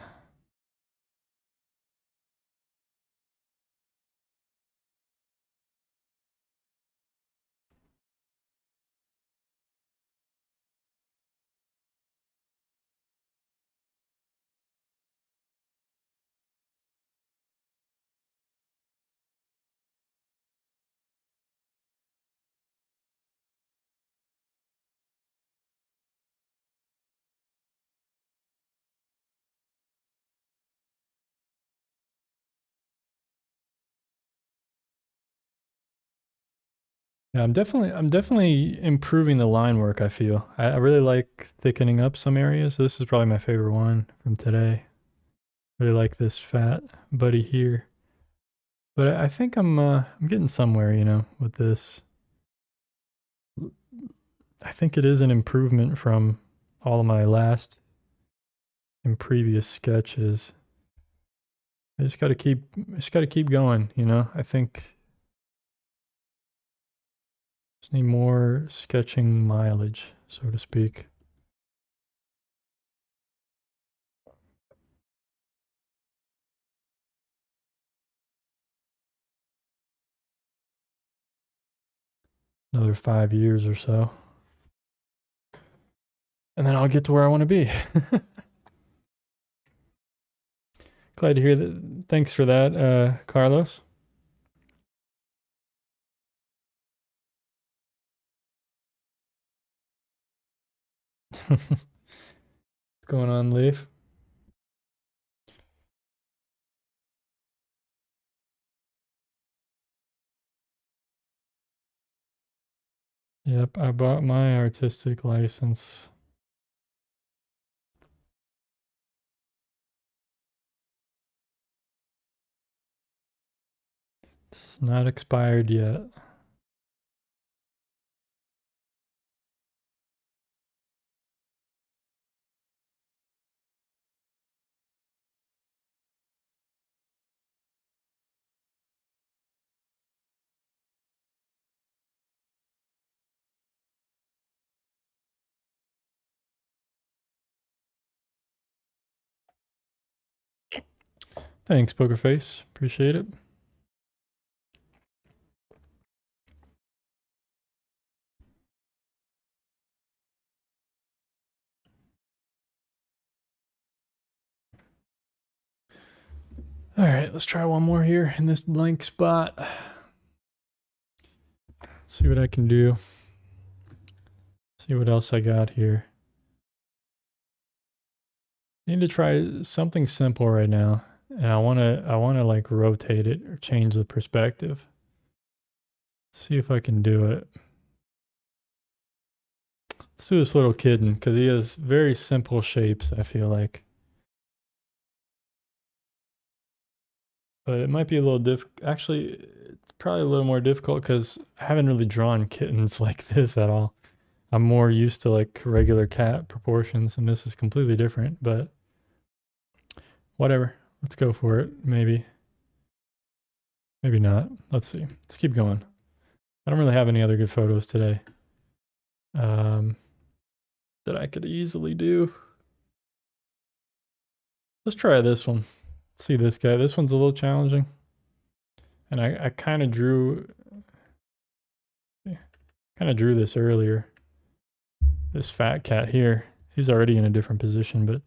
Yeah, I'm definitely improving the line work, I feel. I really like thickening up some areas. This is probably my favorite one from today. Really like this fat buddy here. But I think I'm getting somewhere, with this. I think it is an improvement from all of my last and previous sketches. I just gotta keep going, I think just need more sketching mileage, so to speak. Another 5 years or so. And then I'll get to where I want to be. Glad to hear that. Thanks for that, Carlos. What's going on, Leaf? Yep, I bought my artistic license. It's not expired yet. Thanks, Pokerface. Appreciate it. All right, let's try one more here in this blank spot. See what I can do. See what else I got here. I need to try something simple right now, and I want to like rotate it or change the perspective. See if I can do it. Let's do this little kitten because he has very simple shapes, I feel like. But it might be a little actually, it's probably a little more difficult because I haven't really drawn kittens like this at all. I'm more used to like regular cat proportions, and this is completely different, but whatever. Let's go for it. Maybe. Maybe not. Let's see. Let's keep going. I don't really have any other good photos today that I could easily do. Let's try this one. Let's see this guy. This one's a little challenging. And I kind of drew this earlier. This fat cat here. He's already in a different position, but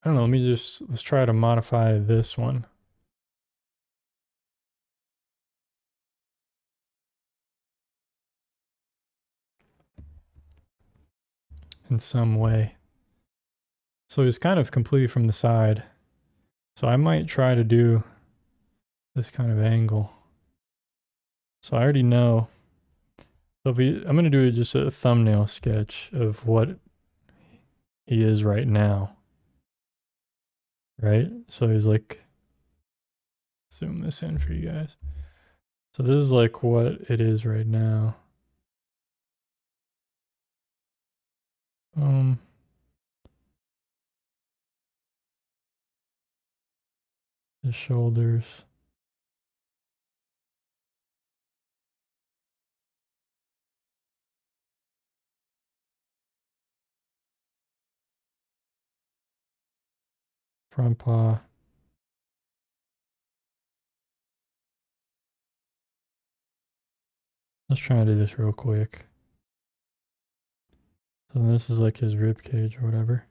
I don't know. Let's try to modify this one. In some way. So he's kind of completely from the side. So I might try to do this kind of angle. So I already know. So I'm going to do just a thumbnail sketch of what he is right now. Right? So he's like, zoom this in for you guys. So this is like what it is right now. The shoulders. Front paw. Let's try to do this real quick. So this is like his rib cage or whatever.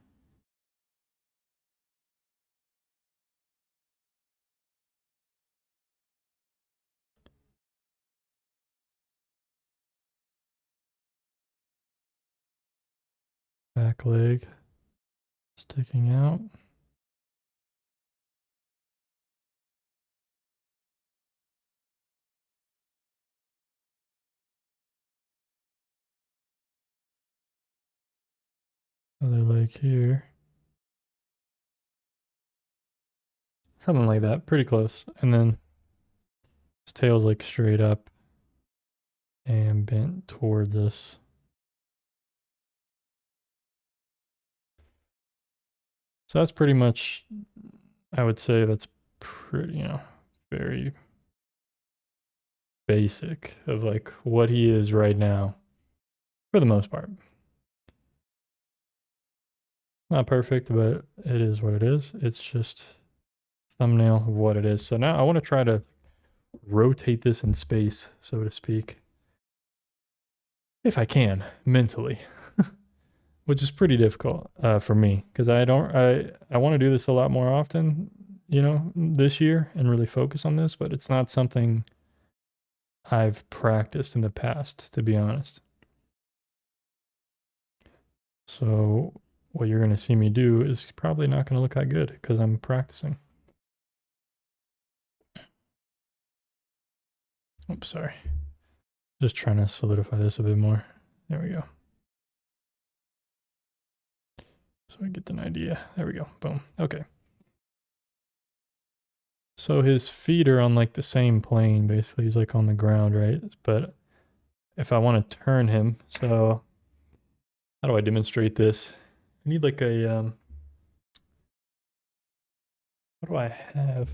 Back leg sticking out. Other leg here. Something like that. Pretty close. And then his tail's like straight up and bent towards us. So that's pretty much, I would say that's pretty, very basic of like what he is right now for the most part. Not perfect, but it is what it is. It's just thumbnail of what it is. So now I want to try to rotate this in space, so to speak. If I can, mentally. Which is pretty difficult for me because I want to do this a lot more often, this year and really focus on this, but it's not something I've practiced in the past, to be honest. So what you're going to see me do is probably not going to look that good because I'm practicing. Oops, sorry. Just trying to solidify this a bit more. There we go. So I get an idea. There we go. Boom. Okay. So his feet are on like the same plane, basically. He's like on the ground, right? But if I want to turn him, so how do I demonstrate this? I need like a, what do I have?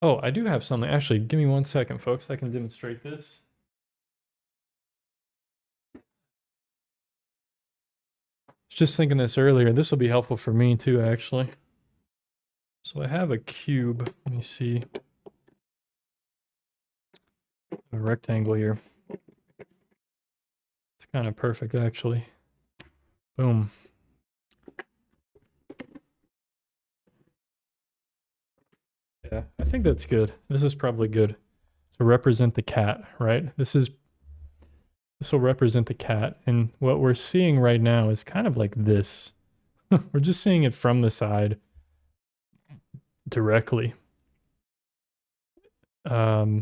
Oh, I do have something. Actually, give me 1 second, folks. I can demonstrate this. Just thinking this earlier. This will be helpful for me too, actually. So I have a cube. Let me see. A rectangle here. It's kind of perfect, actually. Boom. Yeah, I think that's good. This is probably good to represent the cat, right? This will represent the cat. And what we're seeing right now is kind of like this. We're just seeing it from the side directly. Yeah,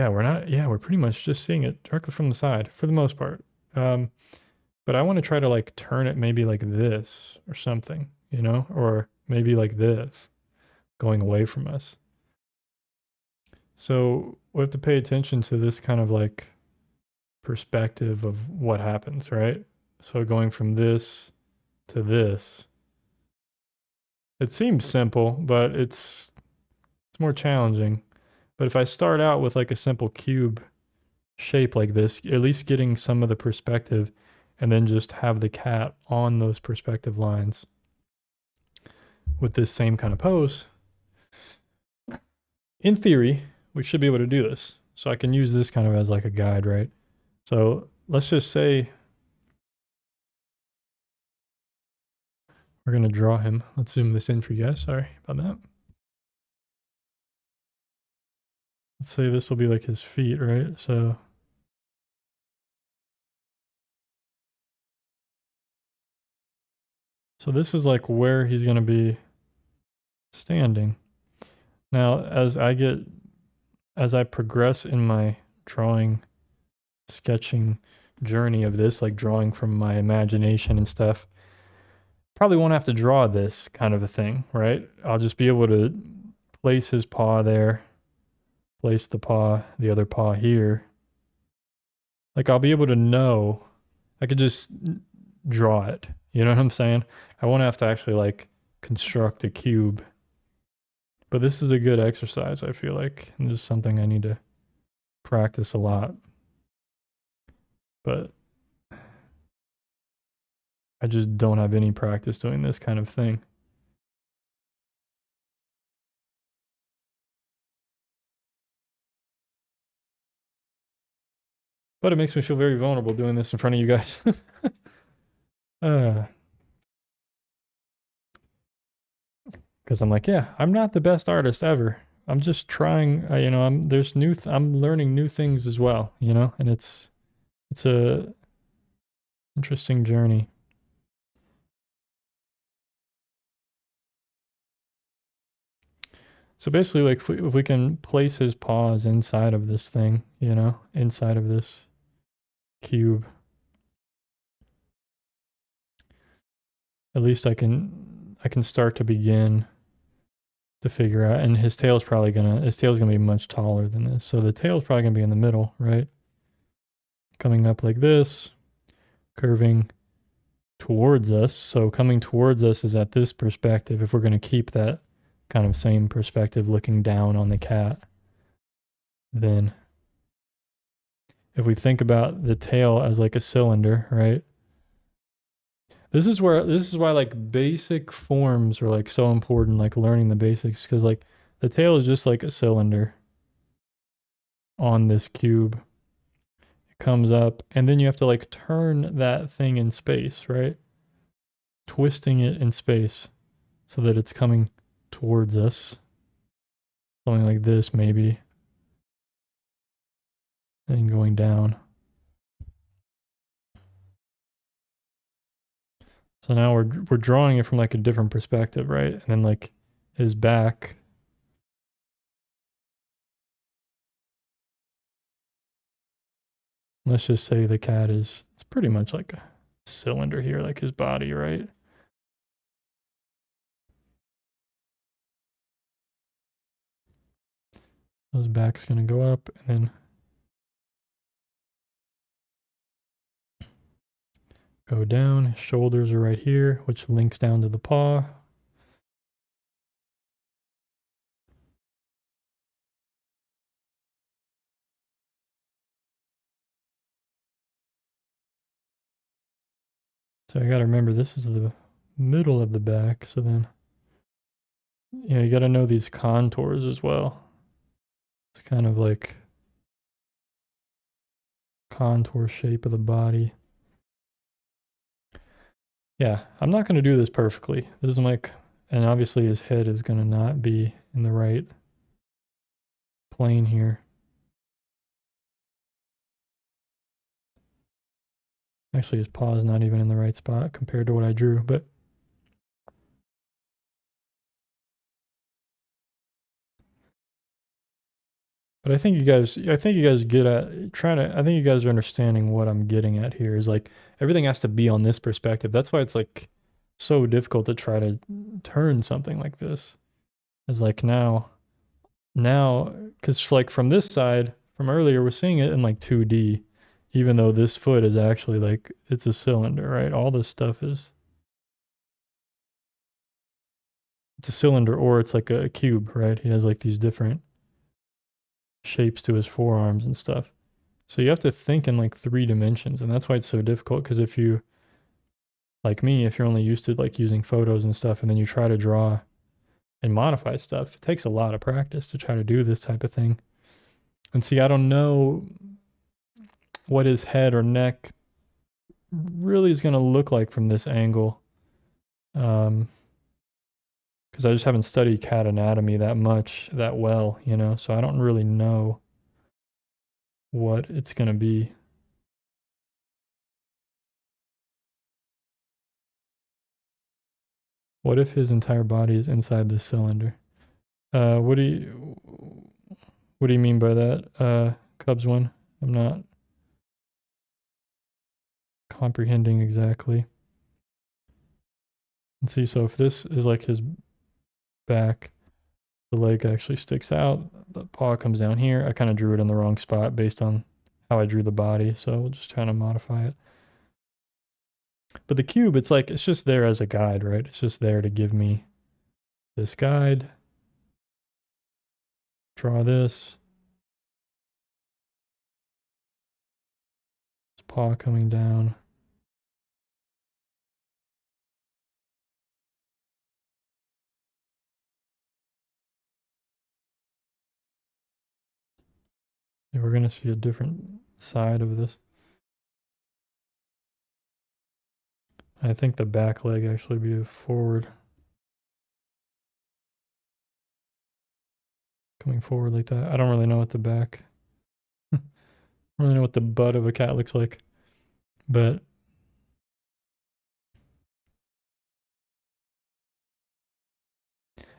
we're pretty much just seeing it directly from the side for the most part. But I want to try to like turn it maybe like this or something, you know, or maybe like this going away from us. So we have to pay attention to this kind of like perspective of what happens, right? So going from this to this. It seems simple, but it's more challenging. But if I start out with like a simple cube shape like this, at least getting some of the perspective, and then just have the cat on those perspective lines with this same kind of pose, in theory, we should be able to do this. So I can use this kind of as like a guide, right? So let's just say we're going to draw him. Let's zoom this in for you guys. Sorry about that. Let's say this will be like his feet, right? So this is like where he's going to be standing. Now, as I progress in my drawing, sketching journey of this, like drawing from my imagination and stuff, probably won't have to draw this kind of a thing, right? I'll just be able to place his paw there, place the other paw here. Like I'll be able to know, I could just draw it. You know what I'm saying? I won't have to actually like construct a cube. But this is a good exercise, I feel like. And this is something I need to practice a lot. But I just don't have any practice doing this kind of thing. But it makes me feel very vulnerable doing this in front of you guys. Because I'm like, yeah, I'm not the best artist ever. I'm just trying, you know, I'm learning new things as well, you know, and it's a interesting journey. So basically, like if we can place his paws inside of this thing, you know, inside of this cube, at least I can start to begin to figure out. And his tail's gonna be much taller than this, so the tail's probably gonna be in the middle, right? Coming up like this, curving towards us. So coming towards us is at this perspective. If we're going to keep that kind of same perspective looking down on the cat, then if we think about the tail as like a cylinder, right? This is why like basic forms are like so important, like learning the basics, because like the tail is just like a cylinder on this cube. It comes up and then you have to like turn that thing in space, right? Twisting it in space so that it's coming towards us. Something like this, maybe. And going down. So now we're drawing it from like a different perspective, right? And then like his back. Let's just say the cat it's pretty much like a cylinder here, like his body, right? So his back's going to go up and then go down. His shoulders are right here, which links down to the paw. So I got to remember this is the middle of the back. So then, you got to know these contours as well. It's kind of like contour shape of the body. Yeah, I'm not going to do this perfectly. This is like, and obviously his head is going to not be in the right plane here. Actually, his paw is not even in the right spot compared to what I drew, but I think you guys get at I think you guys are understanding what I'm getting at here is like everything has to be on this perspective. That's why it's like so difficult to try to turn something like this. Is like now, because like from this side, from earlier, we're seeing it in like 2D, even though this foot is actually like, it's a cylinder, right? All this stuff is, it's a cylinder or it's like a cube, right? He has like these different shapes to his forearms and stuff. So you have to think in like 3 dimensions, and that's why it's so difficult. Because if you, like me, if you're only used to like using photos and stuff, and then you try to draw and modify stuff, it takes a lot of practice to try to do this type of thing. And see, I don't know what his head or neck really is going to look like from this angle. Because I just haven't studied cat anatomy that well, so I don't really know what it's going to be. What if his entire body is inside this cylinder? What do you mean by that, Cubs one? I'm not comprehending exactly. And see, so if this is like his back, the leg actually sticks out, the paw comes down here. I kind of drew it in the wrong spot based on how I drew the body, so we'll just try to modify it. But the cube, it's like, it's just there as a guide, right? It's just there to give me this guide. Draw this. His paw coming down. And we're going to see a different side of this. I think the back leg actually be forward. Coming forward like that. I don't really know what the back... I don't really know what the butt of a cat looks like. But...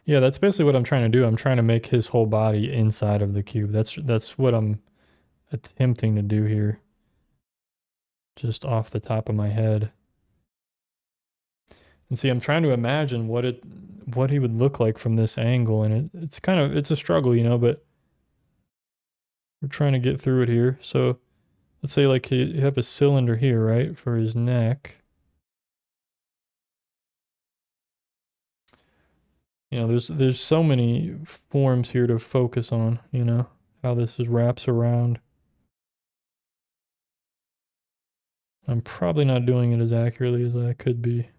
yeah, that's basically what I'm trying to do. I'm trying to make his whole body inside of the cube. That's what I'm attempting to do here. Just off the top of my head. And see, I'm trying to imagine what he would look like from this angle, and it's a struggle, but we're trying to get through it here. So let's say like you have a cylinder here, right, for his neck. There's so many forms here to focus on, how this wraps around. I'm probably not doing it as accurately as I could be.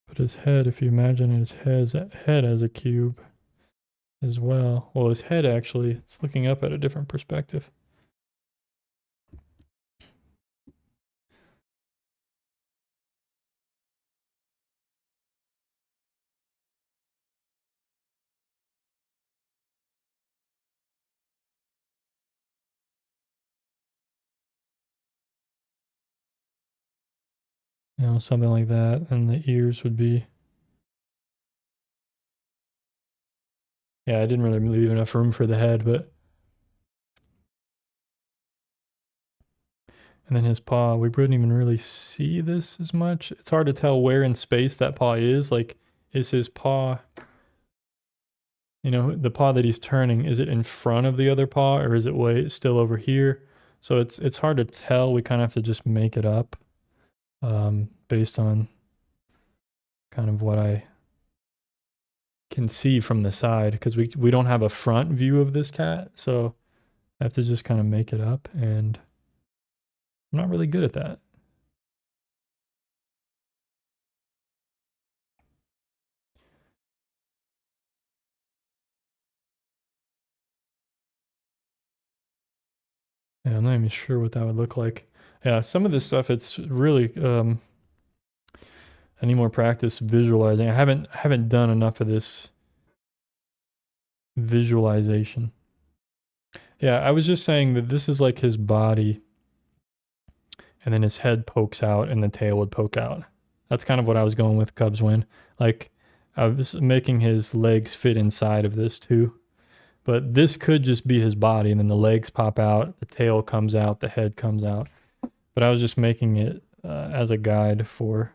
But his head, if you imagine his head as a cube as well. Well, his head actually, it's looking up at a different perspective. Something like that. And the ears would be... yeah, I didn't really leave enough room for the head, but... And then his paw, we wouldn't even really see this as much. It's hard to tell where in space that paw is. Like, is his paw, you know, the paw that he's turning, is it in front of the other paw or is it way still over here? So it's hard to tell. We kind of have to just make it up based on kind of what I can see from the side, because we don't have a front view of this cat. So I have to just kind of make it up, and I'm not really good at that. Yeah, I'm not even sure what that would look like. Yeah, some of this stuff, it's really I need more practice visualizing. I haven't done enough of this visualization. Yeah, I was just saying that this is like his body, and then his head pokes out and the tail would poke out. That's kind of what I was going with Cubs win. Like, I was making his legs fit inside of this too. But this could just be his body, and then the legs pop out, the tail comes out, the head comes out. But I was just making it as a guide for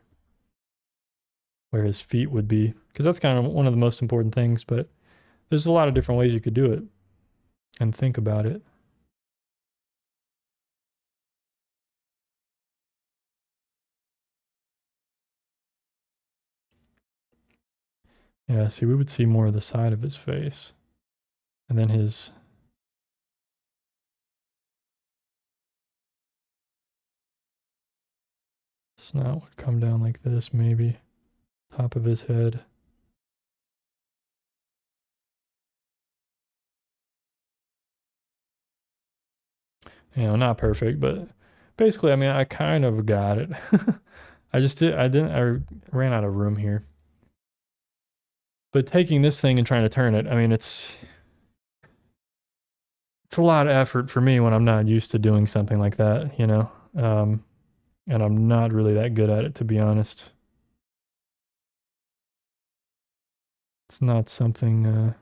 where his feet would be, because that's kind of one of the most important things. But there's a lot of different ways you could do it and think about it. Yeah, see, we would see more of the side of his face. And then his snout would come down like this, maybe. Top of his head. You know, not perfect, but basically, I mean, I kind of got it. I ran out of room here. But taking this thing and trying to turn it, I mean, it's a lot of effort for me when I'm not used to doing something like that, you know? And I'm not really that good at it, to be honest. It's not something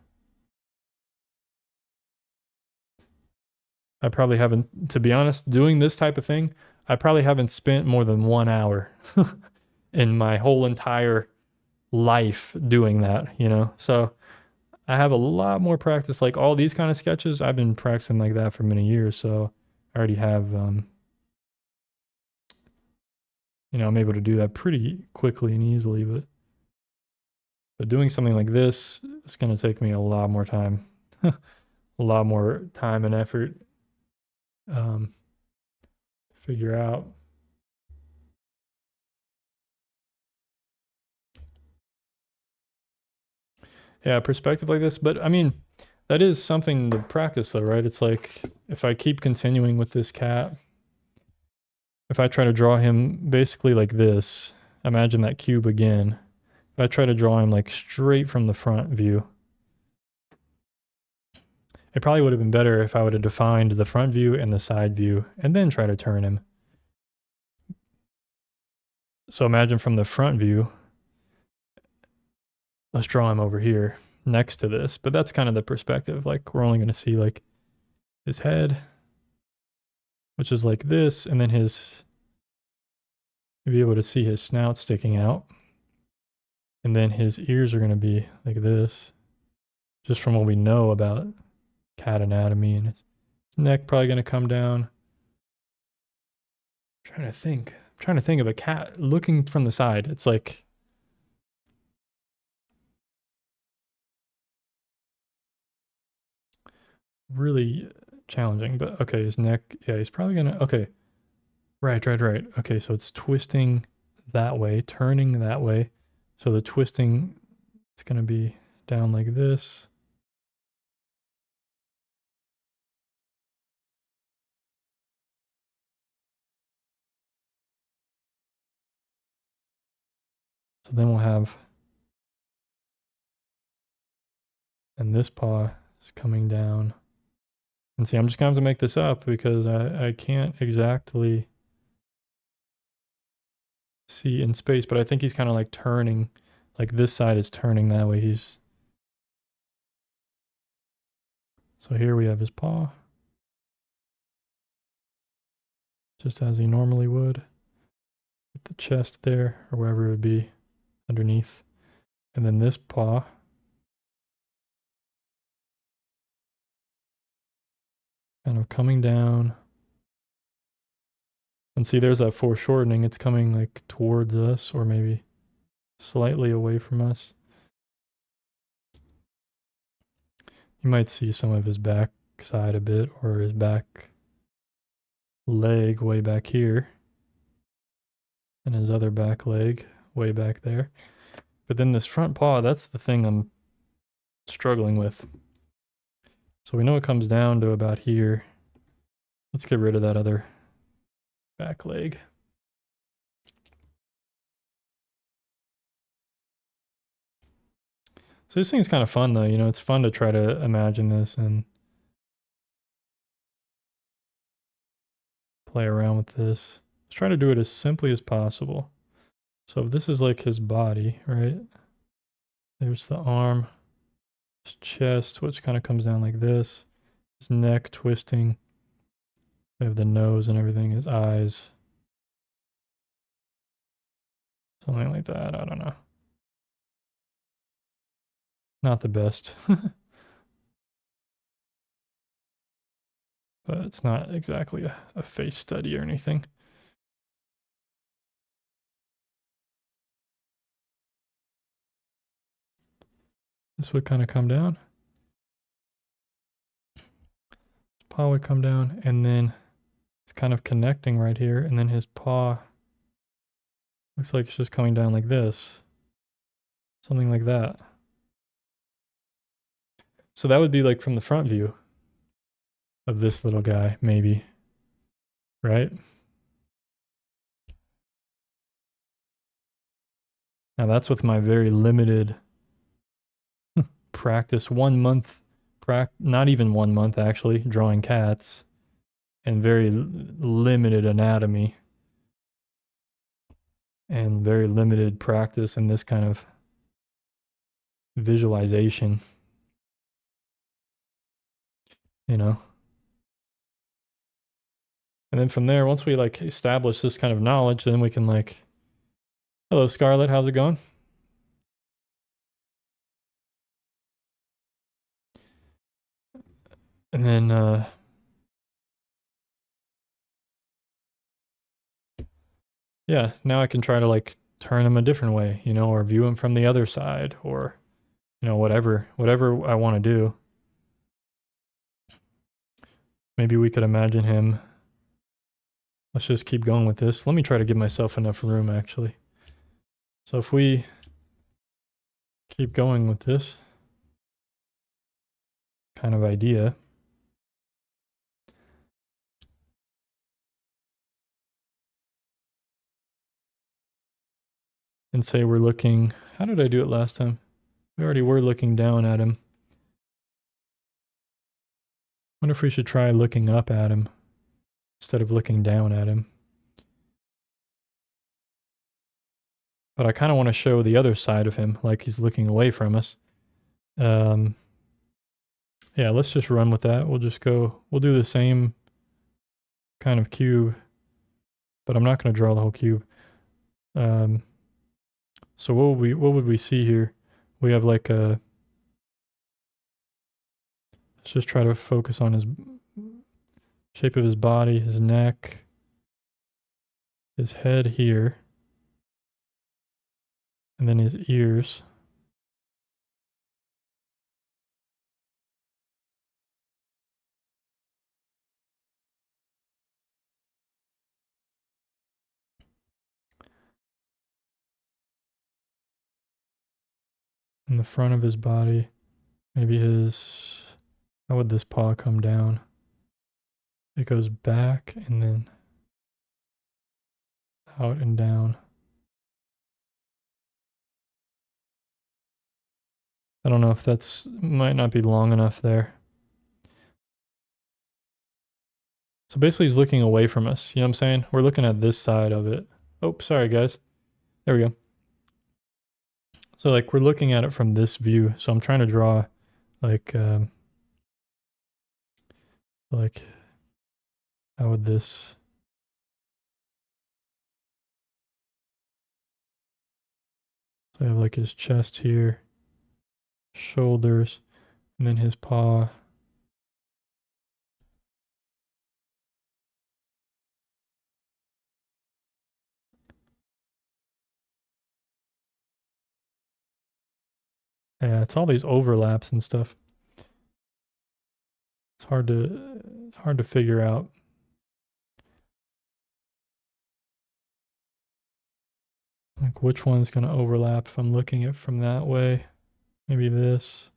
I probably haven't, to be honest, doing this type of thing, I probably haven't spent more than 1 hour in my whole entire life doing that, you know? So I have a lot more practice. Like all these kind of sketches, I've been practicing like that for many years. So I already have, you know, I'm able to do that pretty quickly and easily. But doing something like this, it's going to take me a lot more time, a lot more time and effort to figure out. Yeah, perspective like this. But I mean, that is something to practice though, right? It's like if I keep continuing with this cat, if I try to draw him basically like this, imagine that cube again. If I try to draw him like straight from the front view, it probably would have been better if I would have defined the front view and the side view and then try to turn him. So imagine from the front view, let's draw him over here next to this, but that's kind of the perspective. Like we're only going to see like his head, which is like this, and then you'll be able to see his snout sticking out. And then his ears are going to be like this, just from what we know about cat anatomy. And his neck probably going to come down. I'm trying to think of a cat looking from the side. It's like really challenging. But okay, his neck, yeah, he's probably going to, okay. Right. Okay, so it's twisting that way, turning that way. So the twisting, it's going to be down like this. So then we'll have, and this paw is coming down. And see, I'm just going to have to make this up because I can't exactly see in space, but I think he's kind of like turning, like this side is turning that way. So here we have his paw. just as he normally would. With the chest there, or wherever it would be underneath. And then this paw. Kind of coming down. And see, there's that foreshortening. It's coming like towards us, or maybe slightly away from us. You might see some of his back side a bit, or his back leg way back here. And his other back leg way back there. But then this front paw, that's the thing I'm struggling with. So we know it comes down to about here. Let's get rid of that other back leg. So this thing's kind of fun though, you know, it's fun to try to imagine this and play around with this. Let's try to do it as simply as possible. So if this is like his body, right? There's the arm, his chest, which kind of comes down like this. His neck twisting. We have the nose and everything, his eyes. Something like that, I don't know. Not the best. But it's not exactly a face study or anything. This would kind of come down. His paw would come down, and then it's kind of connecting right here, and then his paw looks like it's just coming down like this. Something like that. So that would be like from the front view of this little guy, maybe. Right? Now that's with my very limited practice. 1 month, not even 1 month actually, drawing cats. And very limited anatomy. And very limited practice in this kind of visualization. You know? And then from there, once we like establish this kind of knowledge, then we can like, hello Scarlett, how's it going? And then yeah, now I can try to like turn him a different way, you know, or view him from the other side, or you know, whatever I want to do. Maybe we could imagine him. Let's just keep going with this. Let me try to give myself enough room, actually. So if we keep going with this kind of idea, and say we're looking, how did I do it last time? We already were looking down at him. I wonder if we should try looking up at him instead of looking down at him. But I kind of want to show the other side of him, like he's looking away from us. Yeah, let's just run with that. We'll just go, we'll do the same kind of cube, but I'm not going to draw the whole cube. So what would we see here? We have like a, let's just try to focus on his shape of his body, his neck, his head here, and then his ears. In the front of his body, maybe his, how would this paw come down? It goes back and then out and down. I don't know if that's, might not be long enough there. So basically he's looking away from us, you know what I'm saying? We're looking at this side of it. Oh, sorry guys. There we go. So like we're looking at it from this view. So I'm trying to draw like how would this So I have like his chest here, shoulders, and then his paw. Yeah, it's all these overlaps and stuff. It's hard to figure out. Like which one's going to overlap if I'm looking at it from that way. Maybe this.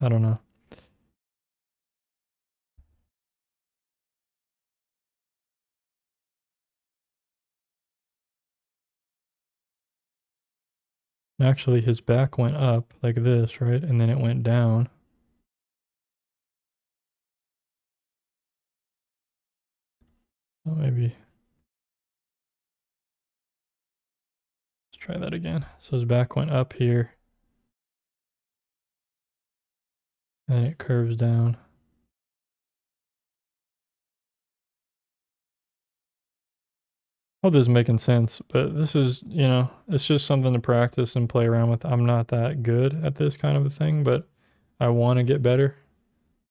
I don't know. Actually, his back went up like this, right? And then it went down. Oh, maybe. Let's try that again. So his back went up here. And it curves down. Hope this is making sense, but this is, you know, it's just something to practice and play around with. I'm not that good at this kind of a thing, but I want to get better.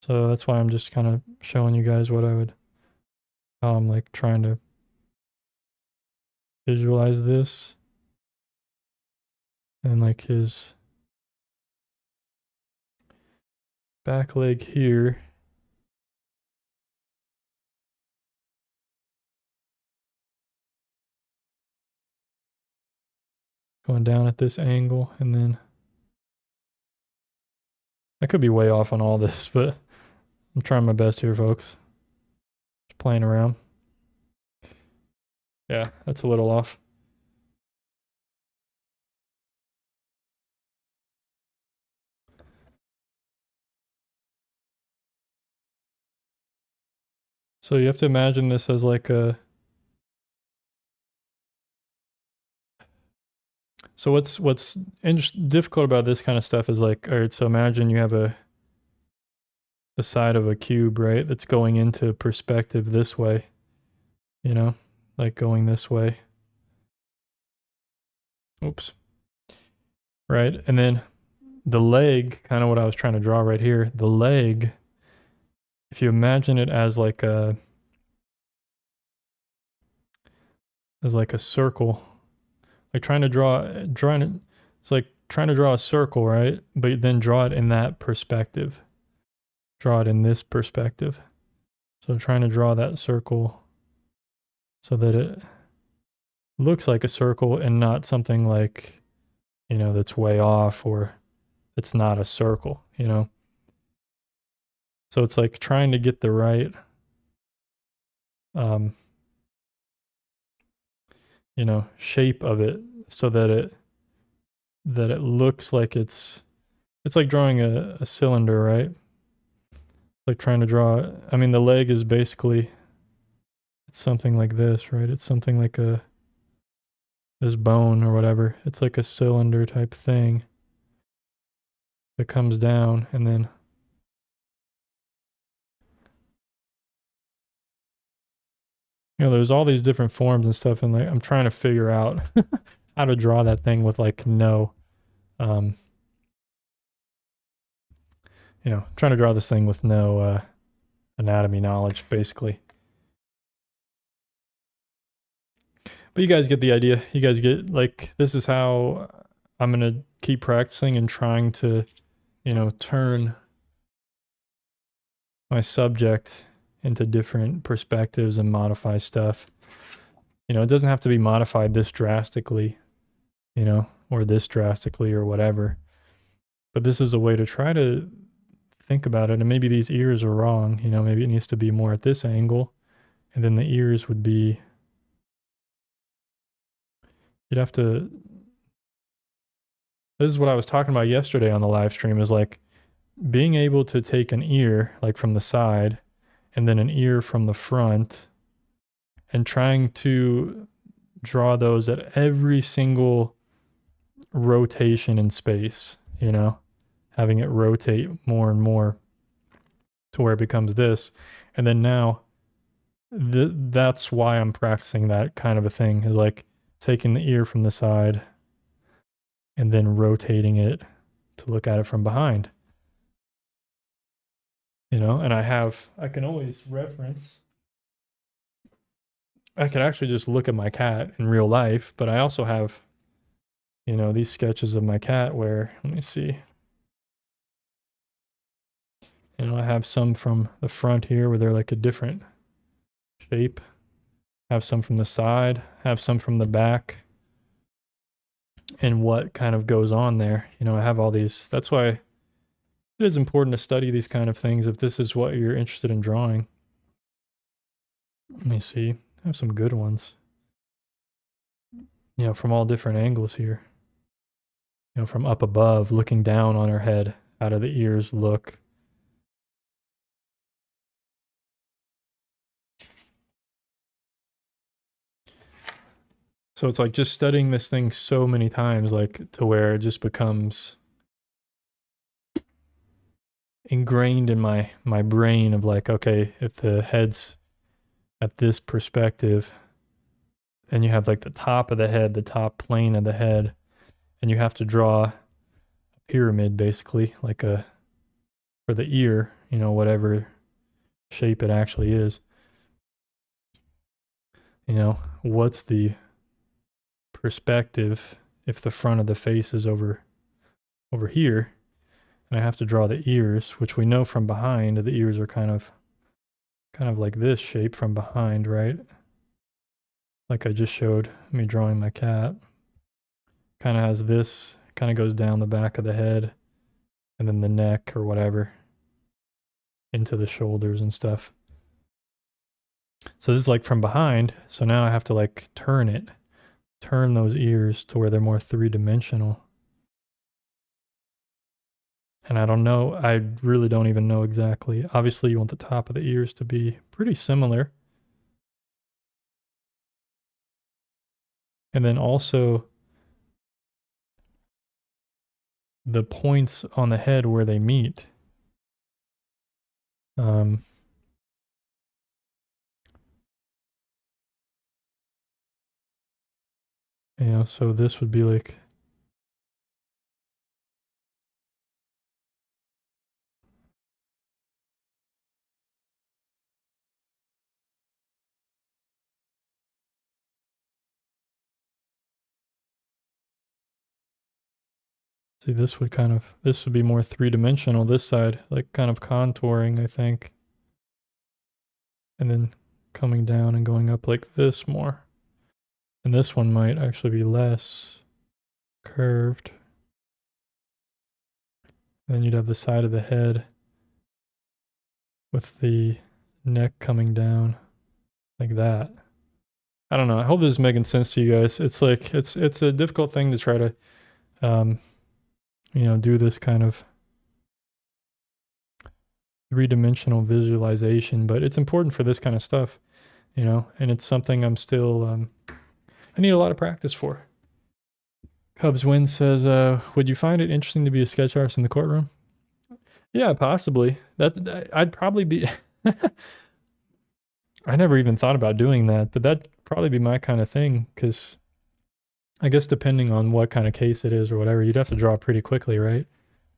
So that's why I'm just kind of showing you guys how I'm like trying to visualize this. And like his back leg here. Going down at this angle, and then I could be way off on all this, but I'm trying my best here, folks. Just playing around. Yeah, that's a little off. So you have to imagine this as like a... So what's difficult about this kind of stuff is like, all right, so imagine you have the side of a cube, right? That's going into perspective this way, you know, like going this way. Oops. Right. And then the leg, kind of what I was trying to draw right here, the leg, if you imagine it as like a circle, like it's like trying to draw a circle, right? But then draw it in that perspective. Draw it in this perspective. So trying to draw that circle so that it looks like a circle and not something like, you know, that's way off or it's not a circle, you know? So it's like trying to get the right, you know, shape of it so that it looks like it's like drawing a cylinder, right? Like trying to draw, I mean, the leg is basically, it's something like this, right? It's something like this bone or whatever. It's like a cylinder type thing that comes down and then you know, there's all these different forms and stuff, and like I'm trying to figure out how to draw that thing with like no you know, trying to draw this thing with no anatomy knowledge, basically. But you guys get the idea. You guys get, like, this is how I'm going to keep practicing and trying to, you know, turn my subject into different perspectives and modify stuff. You know, it doesn't have to be modified this drastically, you know, or this drastically or whatever. But this is a way to try to think about it. And maybe these ears are wrong. You know, maybe it needs to be more at this angle. And then the ears would be, you'd have to, this is what I was talking about yesterday on the live stream, is like being able to take an ear like from the side and then an ear from the front and trying to draw those at every single rotation in space, you know, having it rotate more and more to where it becomes this. And then now that's why I'm practicing that kind of a thing, is like taking the ear from the side and then rotating it to look at it from behind. And I can always reference. I can actually just look at my cat in real life, but I also have, these sketches of my cat where, let me see. I have some from the front here where they're like a different shape. Have some from the side, have some from the back, and what kind of goes on there. I have all these. That's why it is important to study these kind of things if this is what you're interested in drawing. Let me see. I have some good ones. From all different angles here. From up above, looking down on her head, out of the ears, look. So it's like just studying this thing so many times, like to where it just becomes ingrained in my brain of like, okay, if the head's at this perspective and you have like the top of the head, the top plane of the head, and you have to draw a pyramid basically, like for the ear, whatever shape it actually is. What's the perspective if the front of the face is over here, and I have to draw the ears, which we know from behind the ears are kind of like this shape from behind, right? Like I just showed me drawing my cat. Kind of has this, kind of goes down the back of the head and then the neck or whatever into the shoulders and stuff. So this is like from behind. So now I have to like turn those ears to where they're more three-dimensional. And I don't know, I really don't even know exactly. Obviously you want the top of the ears to be pretty similar. And then also the points on the head where they meet. So this would be like, see, this would be more three-dimensional, this side, like kind of contouring, I think. And then coming down and going up like this more. And this one might actually be less curved. And then you'd have the side of the head with the neck coming down like that. I don't know. I hope this is making sense to you guys. It's like, it's a difficult thing to try to, do this kind of three-dimensional visualization, but it's important for this kind of stuff, and it's something I'm still, I need a lot of practice for. Cubs Win says, would you find it interesting to be a sketch artist in the courtroom? Yeah, possibly. I'd probably be, I never even thought about doing that, but that'd probably be my kind of thing, because I guess depending on what kind of case it is or whatever, you'd have to draw pretty quickly, right?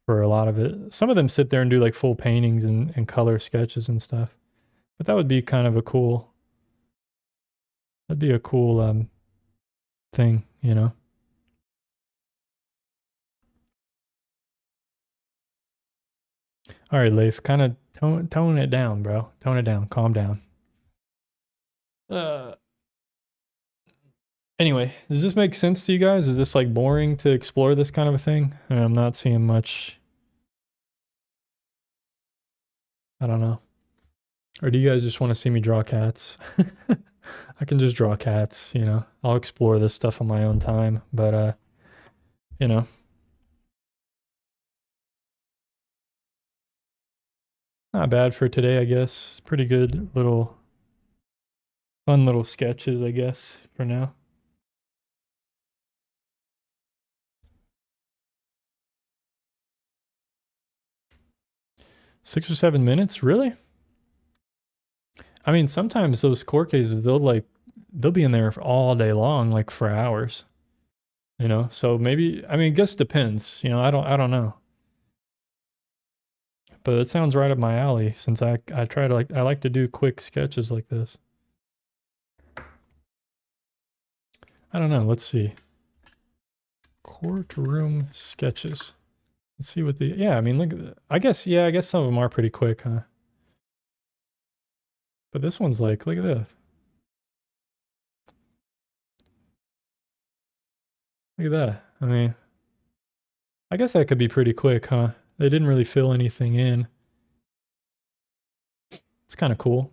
For a lot of it. Some of them sit there and do like full paintings and color sketches and stuff. But that would be kind of that'd be a cool thing, All right, Leif, kind of tone it down, bro. Tone it down. Calm down. Anyway, does this make sense to you guys? Is this like boring to explore this kind of a thing? I'm not seeing much. I don't know. Or do you guys just want to see me draw cats? I can just draw cats, I'll explore this stuff on my own time, but not bad for today, I guess. Pretty good fun little sketches, I guess, for now. Six or 7 minutes? Really? I mean, sometimes those court cases, they'll be in there all day long, like for hours. you know? So maybe, I mean, I guess depends, you know, I don't know. But it sounds right up my alley since I try to I like to do quick sketches like this. I don't know, let's see. Courtroom sketches. Let's see what the, yeah, I mean, look at that. I guess some of them are pretty quick, huh? But this one's like, look at this. Look at that. I mean, I guess that could be pretty quick, huh? They didn't really fill anything in. It's kind of cool.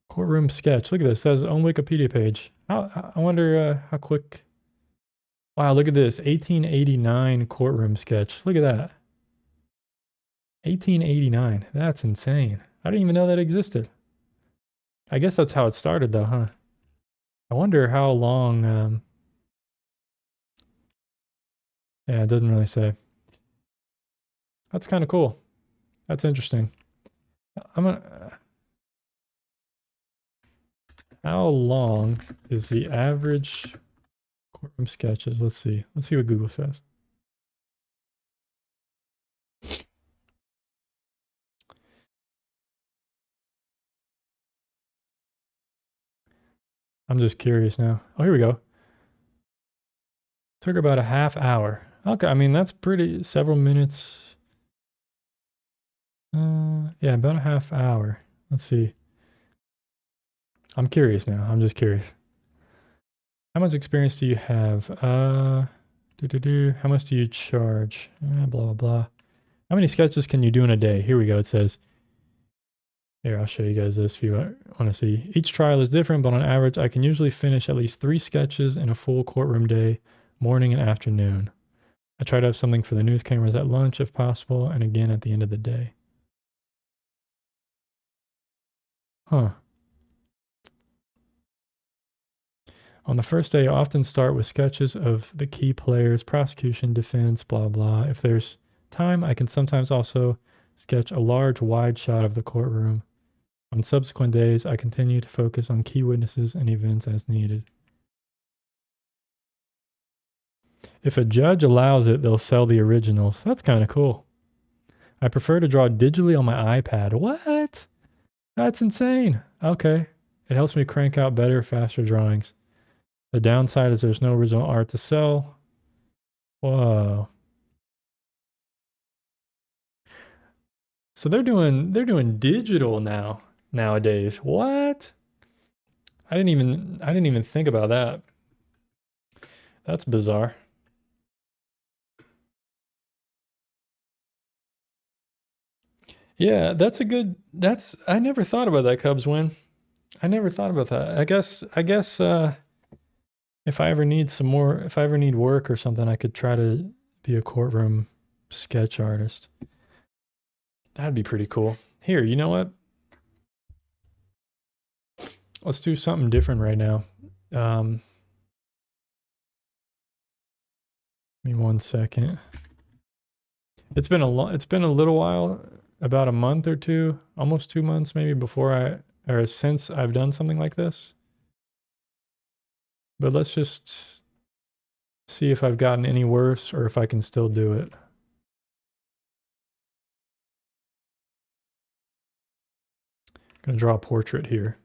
Courtroom sketch. Look at this. It has its own Wikipedia page. I wonder how quick. Wow, look at this. 1889 courtroom sketch. Look at that. 1889. That's insane. I didn't even know that existed. I guess that's how it started, though, huh? I wonder how long. Yeah, it doesn't really say. That's kind of cool. That's interesting. I'm gonna. How long is the average courtroom sketches? Let's see. Let's see what Google says. I'm just curious now. Oh, here we go. Took about a half hour. Okay, I mean, that's pretty, several minutes. Yeah, about a half hour. Let's see. I'm curious now. I'm just curious. How much experience do you have? How much do you charge? Blah, blah, blah. How many sketches can you do in a day? Here we go. It says, here, I'll show you guys this if you want to see. Each trial is different, but on average, I can usually finish at least 3 sketches in a full courtroom day, morning and afternoon. I try to have something for the news cameras at lunch if possible, and again at the end of the day. Huh. On the first day, I often start with sketches of the key players, prosecution, defense, blah, blah. If there's time, I can sometimes also sketch a large wide shot of the courtroom. On subsequent days, I continue to focus on key witnesses and events as needed. If a judge allows it, they'll sell the originals. That's kind of cool. I prefer to draw digitally on my iPad. What? That's insane. Okay. It helps me crank out better, faster drawings. The downside is there's no original art to sell. Whoa. So they're doing digital nowadays. What? I didn't even think about that. That's bizarre. Yeah, I never thought about that, Cubs win. I never thought about that. I guess if I ever need work or something, I could try to be a courtroom sketch artist. That'd be pretty cool. Here, you know what? Let's do something different right now. Give me 1 second. It's been a little while, about a month or two, almost 2 months maybe since I've done something like this. But let's just see if I've gotten any worse or if I can still do it. I'm gonna draw a portrait here.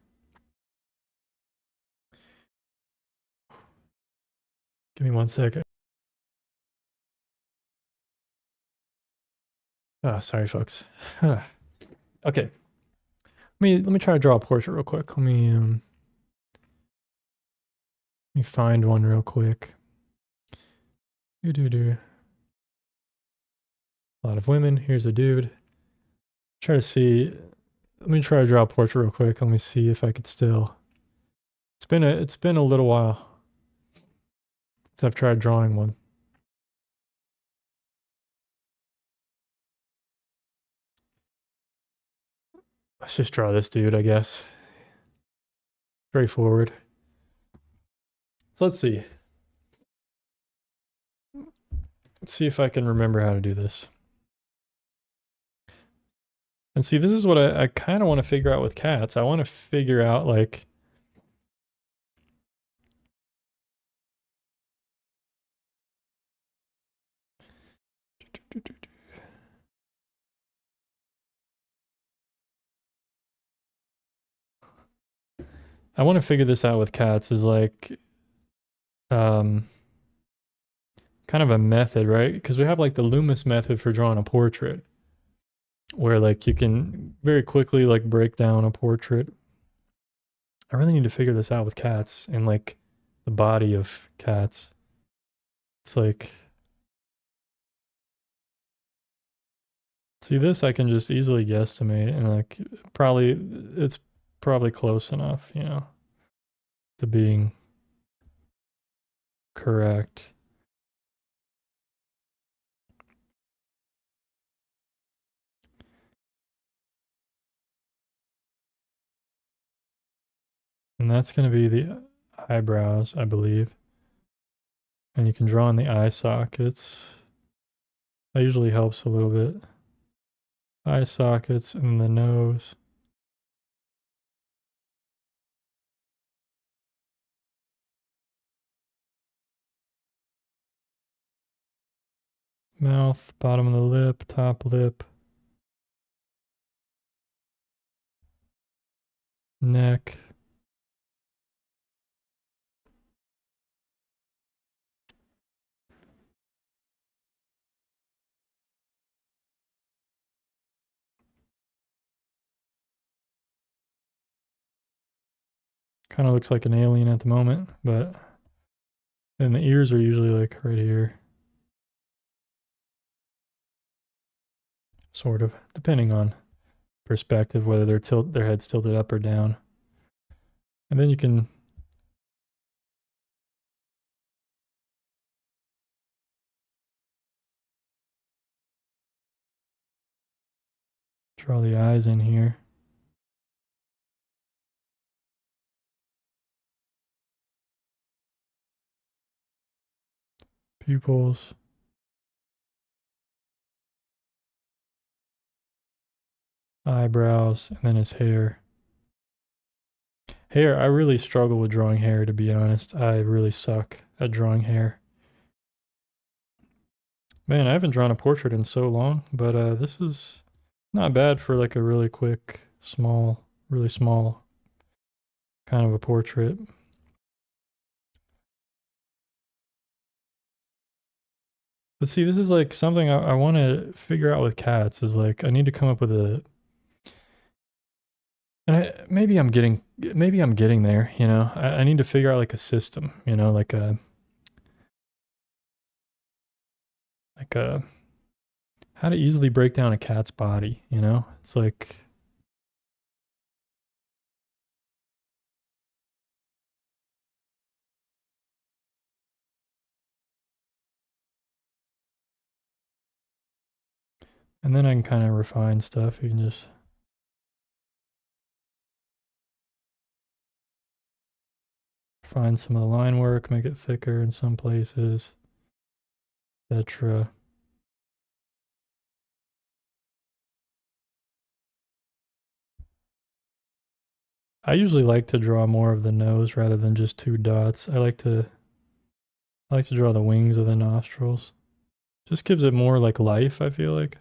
Give me 1 second. Oh, sorry, folks. Okay. Let me try to draw a portrait real quick. Let me find one real quick. A lot of women. Here's a dude. Try to see. Let me try to draw a portrait real quick. Let me see if I could still. It's been a little while since I've tried drawing one. Let's just draw this dude, I guess. Straightforward. So let's see. Let's see if I can remember how to do this. And see, this is what I kind of want to figure out with cats. I want to figure out, like, I want to figure this out with cats is like um kind of a method, right? Because we have like the Loomis method for drawing a portrait, where like you can very quickly like break down a portrait. I really need to figure this out with cats and like the body of cats. It's like, see this I can just easily guesstimate and like probably it's probably close enough, you know, to being correct. And that's going to be the eyebrows, I believe. And you can draw in the eye sockets. That usually helps a little bit. Eye sockets and the nose. Mouth, bottom of the lip, top lip. Neck. Kind of looks like an alien at the moment, but then the ears are usually like right here. Sort of, depending on perspective, whether their head's tilted up or down. And then you can draw the eyes in here. Pupils. Eyebrows, and then his hair. Hair, I really struggle with drawing hair, to be honest. I really suck at drawing hair. Man, I haven't drawn a portrait in so long, but this is not bad for like a really quick, really small kind of a portrait. But see, this is like something I want to figure out with cats is like I need to come up with a, and maybe I'm getting there, you know. I need to figure out like a system, you know, like a how to easily break down a cat's body, you know? It's like and then I can kind of refine stuff. You can just find some of the line work, make it thicker in some places, etc. I usually like to draw more of the nose rather than just two dots. I like to draw the wings of the nostrils. Just gives it more like life, I feel like.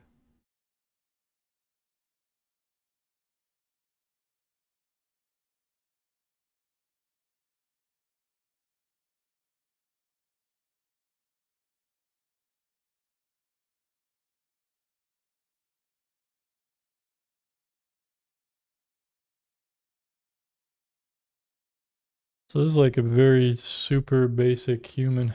So this is like a very super basic human.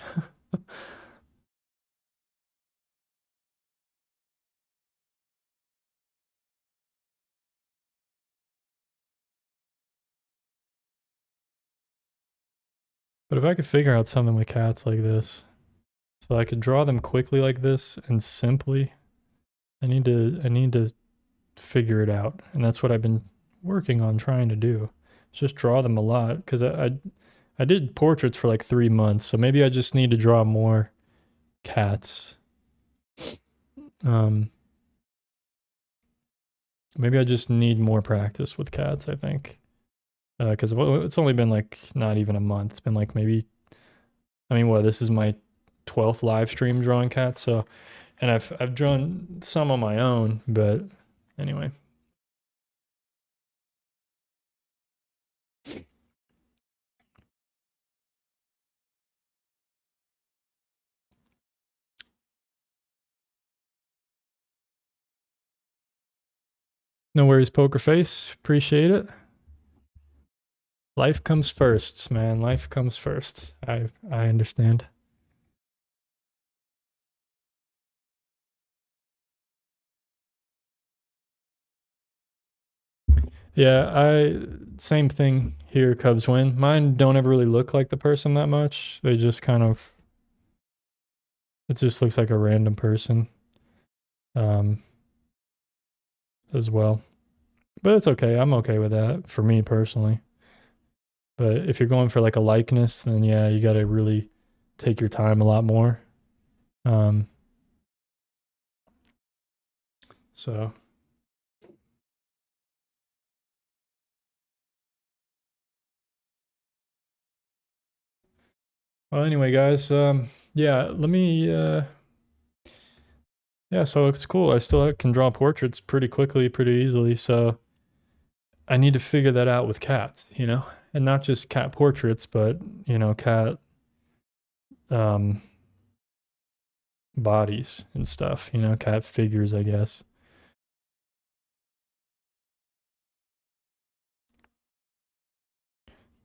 But if I could figure out something with cats like this, so I could draw them quickly like this and simply, I need to figure it out. And that's what I've been working on trying to do. Just draw them a lot because I did portraits for like 3 months, so maybe I just need to draw more cats. Um, maybe I just need more practice with cats, I think. Because it's only been like not even a month. It's been like maybe, I mean, what, this is my 12th live stream drawing cats, so, and I've drawn some on my own, but anyway. No worries, poker face. Appreciate it. Life comes first, man. Life comes first. I understand. Yeah, same thing here, Cubs win. Mine don't ever really look like the person that much. They just kind of it just looks like a random person. Um as well. But it's okay. I'm okay with that for me personally. But if you're going for like a likeness, then yeah, you got to really take your time a lot more. Um so well anyway, guys, yeah, let me yeah, so it's cool. I still can draw portraits pretty quickly, pretty easily. So I need to figure that out with cats, and not just cat portraits, but cat um, bodies and stuff. Cat figures, I guess.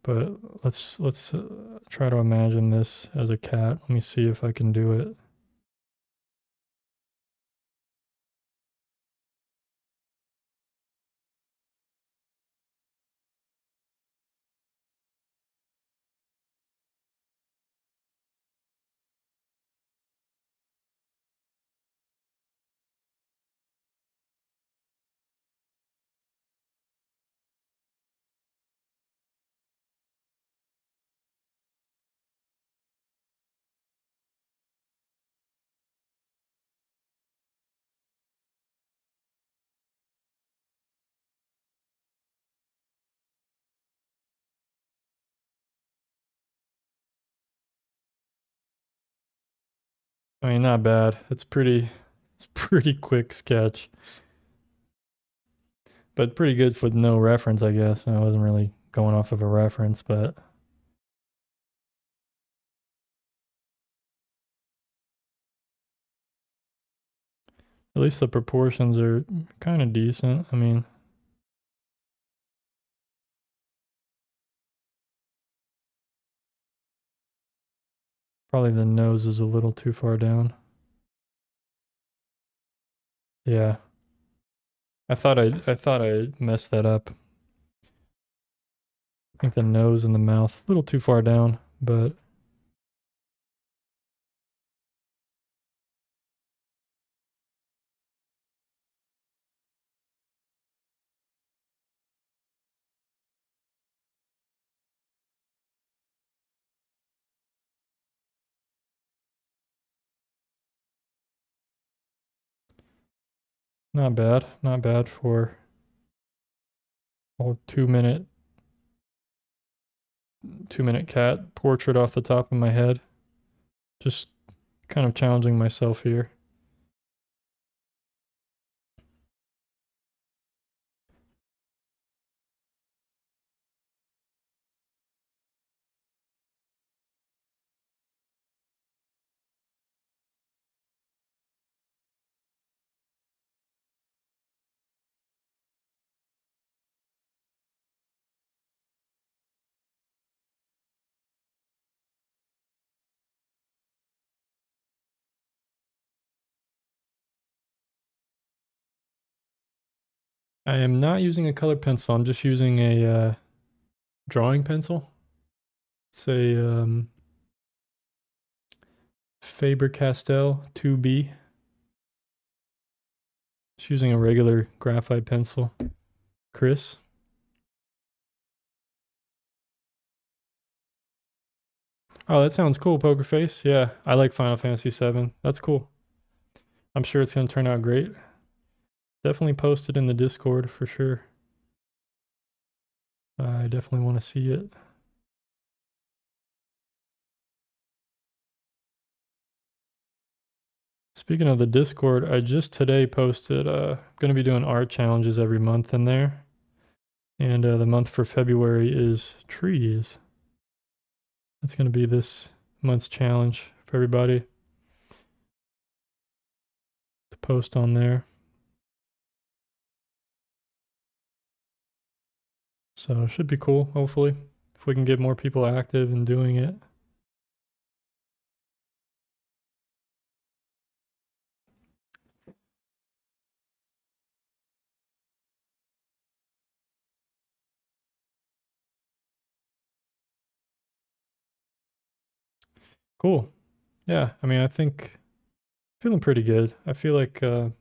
But let's try to imagine this as a cat. Let me see if I can do it. I mean, not bad. It's pretty quick sketch, but pretty good with no reference, I guess. I wasn't really going off of a reference, but at least the proportions are kind of decent. I mean, probably the nose is a little too far down. Yeah. I thought I messed that up. I think the nose and the mouth a little too far down, but not bad. Not bad for a 2-minute cat portrait off the top of my head. Just kind of challenging myself here. I am not using a colored pencil. I'm just using a drawing pencil. It's a Faber-Castell 2B. Just using a regular graphite pencil. Chris. Oh, that sounds cool, Poker Face. Yeah, I like Final Fantasy VII. That's cool. I'm sure it's going to turn out great. Definitely post it in the Discord for sure. I definitely want to see it. Speaking of the Discord, I just today posted going to be doing art challenges every month in there. And the month for February is trees. That's going to be this month's challenge for everybody to post on there. So it should be cool, hopefully, if we can get more people active and doing it. Cool. Yeah, I mean, I think feeling pretty good. I feel like I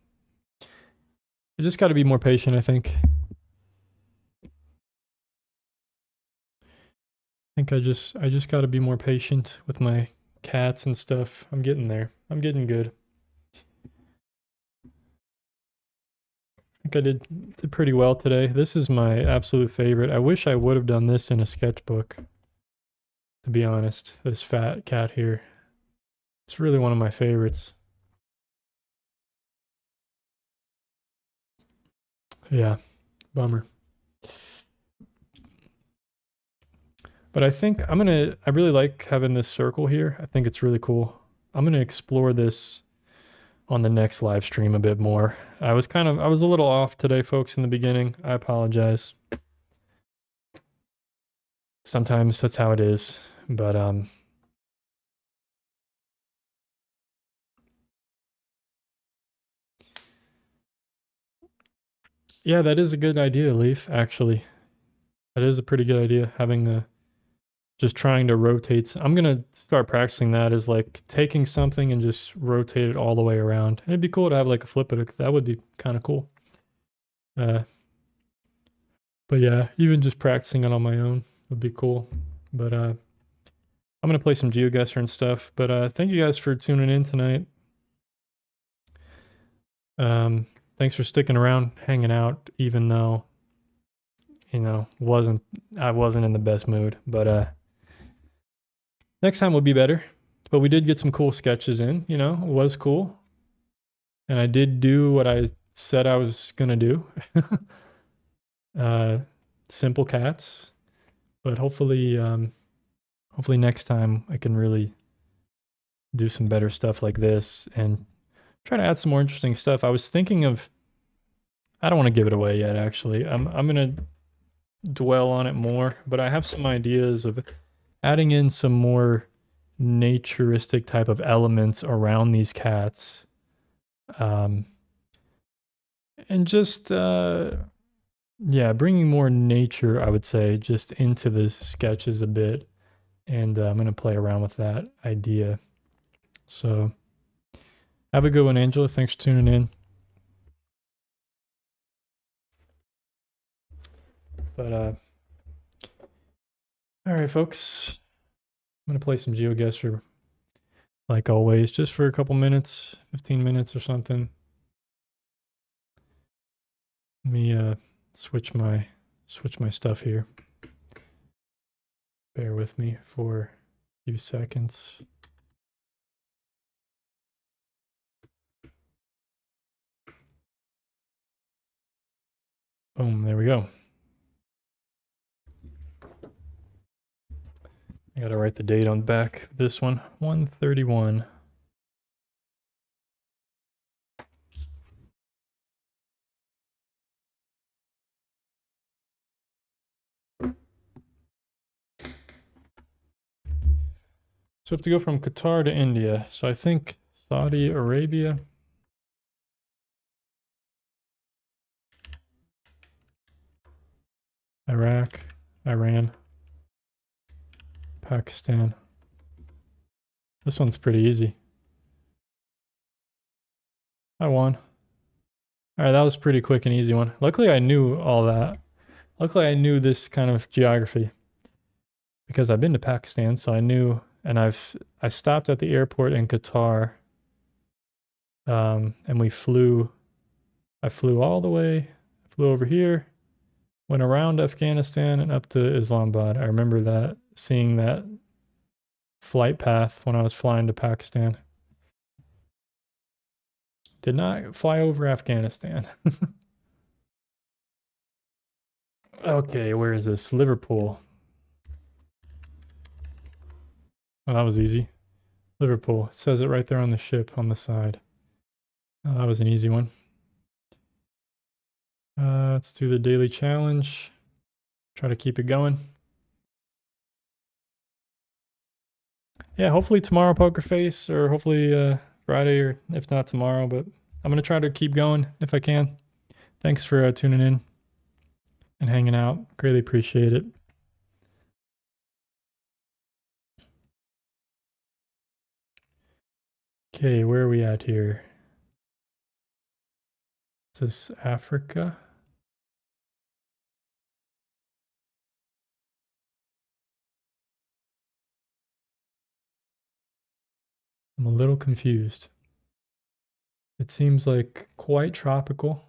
just got to be more patient, I think. I just got to be more patient with my cats and stuff. I'm getting there. I'm getting good. I think I did pretty well today. This is my absolute favorite. I wish I would have done this in a sketchbook, to be honest. This fat cat here. It's really one of my favorites. Yeah, bummer. But I think I really like having this circle here. I think it's really cool. I'm gonna explore this on the next live stream a bit more. I was a little off today, folks, in the beginning. I apologize. Sometimes that's how it is. But yeah, that is a good idea, Leaf, actually. That is a pretty good idea, having a just trying to rotate. I'm gonna start practicing that as like taking something and just rotate it all the way around. And it'd be cool to have like a flip it. That would be kind of cool. But yeah, even just practicing it on my own would be cool. But I'm gonna play some GeoGuessr and stuff. But thank you guys for tuning in tonight. Thanks for sticking around, hanging out, even though I wasn't in the best mood. But next time will be better. But we did get some cool sketches in. It was cool, and I did do what I said I was gonna do. Simple cats, but hopefully next time I can really do some better stuff like this and try to add some more interesting stuff. I was thinking of, I don't want to give it away yet, actually. I'm going to dwell on it more, but I have some ideas of adding in some more naturistic type of elements around these cats. And just, bringing more nature, I would say, just into the sketches a bit. And I'm going to play around with that idea. So have a good one, Angela. Thanks for tuning in. But all right, folks. I'm going to play some GeoGuessr like always, just for a couple minutes, 15 minutes or something. Let me switch my stuff here. Bear with me for a few seconds. Boom, there we go. I gotta write the date on the back of this one, 1/31. So I have to go from Qatar to India. So I think Saudi Arabia. Iraq, Iran, Pakistan. This one's pretty easy. I won. All right, that was pretty quick and easy one. Luckily, I knew all that. Luckily, I knew this kind of geography because I've been to Pakistan, so I knew. And I stopped at the airport in Qatar, and I flew all the way. I flew over here, went around Afghanistan and up to Islamabad. I remember that, seeing that flight path when I was flying to Pakistan. Did not fly over Afghanistan. Okay, where is this? Liverpool. Oh, that was easy. Liverpool. It says it right there on the ship on the side. Oh, that was an easy one. Let's do the daily challenge. Try to keep it going. Yeah, hopefully tomorrow, Poker Face, or hopefully Friday, or if not tomorrow. But I'm gonna try to keep going if I can. Thanks for tuning in and hanging out. Greatly appreciate it. Okay, where are we at here? Is this Africa? I'm a little confused. It seems like quite tropical.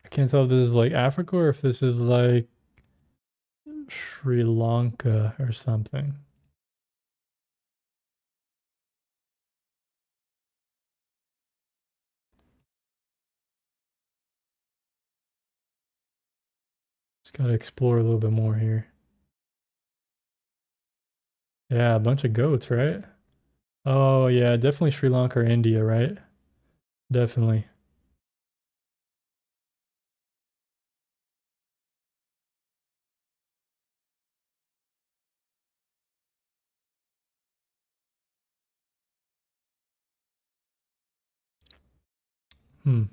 I can't tell if this is like Africa or if this is like Sri Lanka or something. Just gotta explore a little bit more here. Yeah, a bunch of goats, right? Oh yeah, definitely Sri Lanka or India, right? Definitely. Hmm.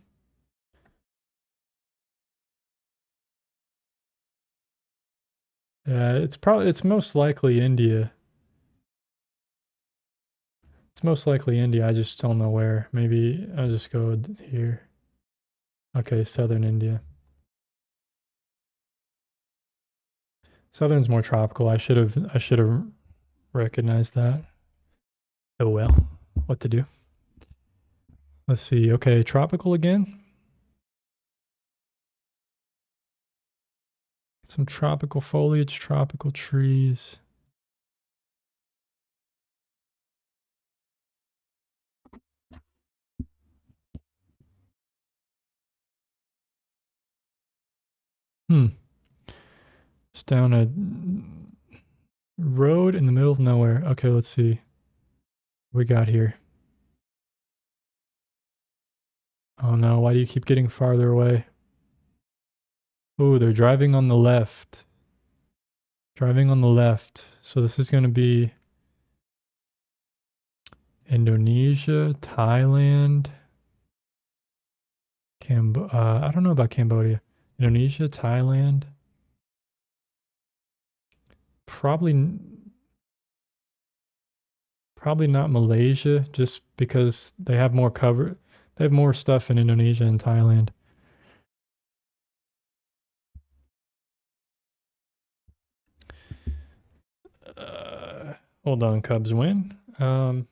Yeah, it's most likely India. It's most likely India. I just don't know where. Maybe I'll just go here. Okay, southern India. Southern's more tropical. I should have recognized that. Oh well. What to do? Let's see. Okay, tropical again. Some tropical foliage, tropical trees. Hmm. It's down a road in the middle of nowhere. Okay, let's see. What we got here. Oh no, why do you keep getting farther away? Oh, they're driving on the left. Driving on the left. So this is going to be Indonesia, Thailand, I don't know about Cambodia. Indonesia, Thailand. Probably probably not Malaysia just because they have more cover. They have more stuff in Indonesia and Thailand. Hold on, Cubs win. Let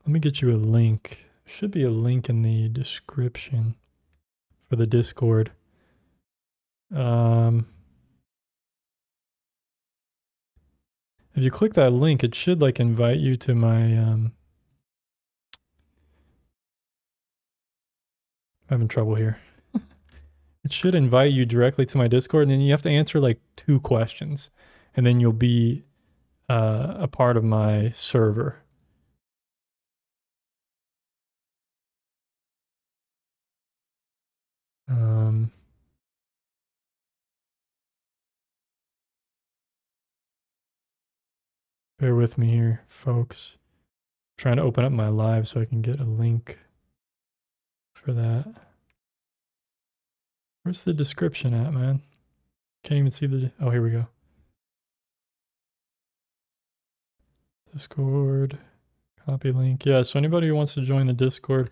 me get you a link. Should be a link in the description for the Discord. If you click that link, it should like invite you to my I'm having trouble here. It should invite you directly to my Discord, and then you have to answer like 2 questions, and then you'll be a part of my server. Bear with me here, folks. I'm trying to open up my live so I can get a link for that. Where's the description at, man? Can't even see the... Oh, here we go. Discord. Copy link. Yeah, so anybody who wants to join the Discord...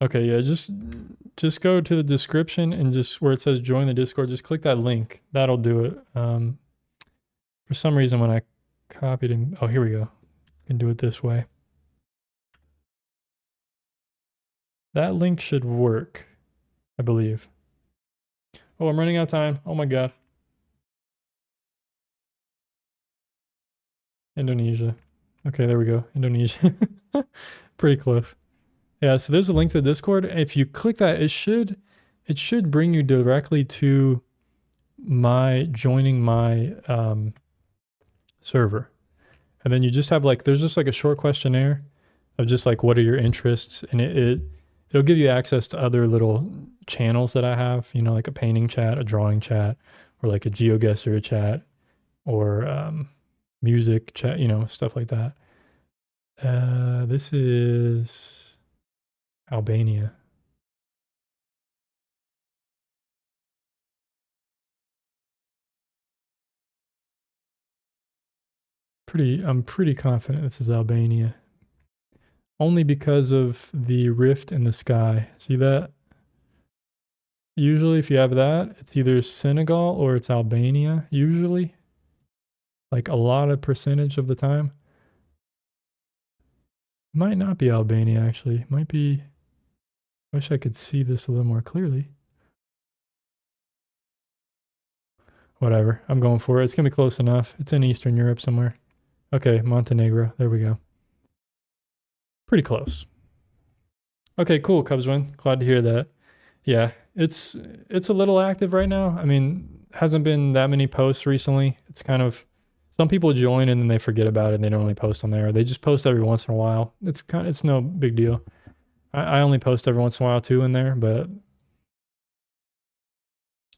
Okay, yeah, just go to the description and just where it says join the Discord, just click that link. That'll do it. For some reason when I copied him... Oh, here we go. I can do it this way. That link should work, I believe. Oh, I'm running out of time. Oh my god. Indonesia. Okay, there we go. Indonesia. Pretty close. Yeah, so there's a link to the Discord. If you click that, it should it should bring you directly to my joining my server. And then you just have like, there's just like a short questionnaire of just like, what are your interests? And it'll give you access to other little channels that I have, you know, like a painting chat, a drawing chat, or like a GeoGuessr chat, or music chat, you know, stuff like that. This is Albania. I'm pretty confident this is Albania. Only because of the rift in the sky. See that? Usually if you have that, it's either Senegal or it's Albania, usually. Like a lot of percentage of the time. Might not be Albania actually. Might be. Wish I could see this a little more clearly. Whatever. I'm going for it. It's gonna be close enough. It's in Eastern Europe somewhere. Okay, Montenegro. There we go. Pretty close. Okay, cool. Cubs win. Glad to hear that. Yeah, it's a little active right now. I mean, hasn't been that many posts recently. It's kind of some people join and then they forget about it and they don't really post on there. They just post every once in a while. It's no big deal. I only post every once in a while too in there, but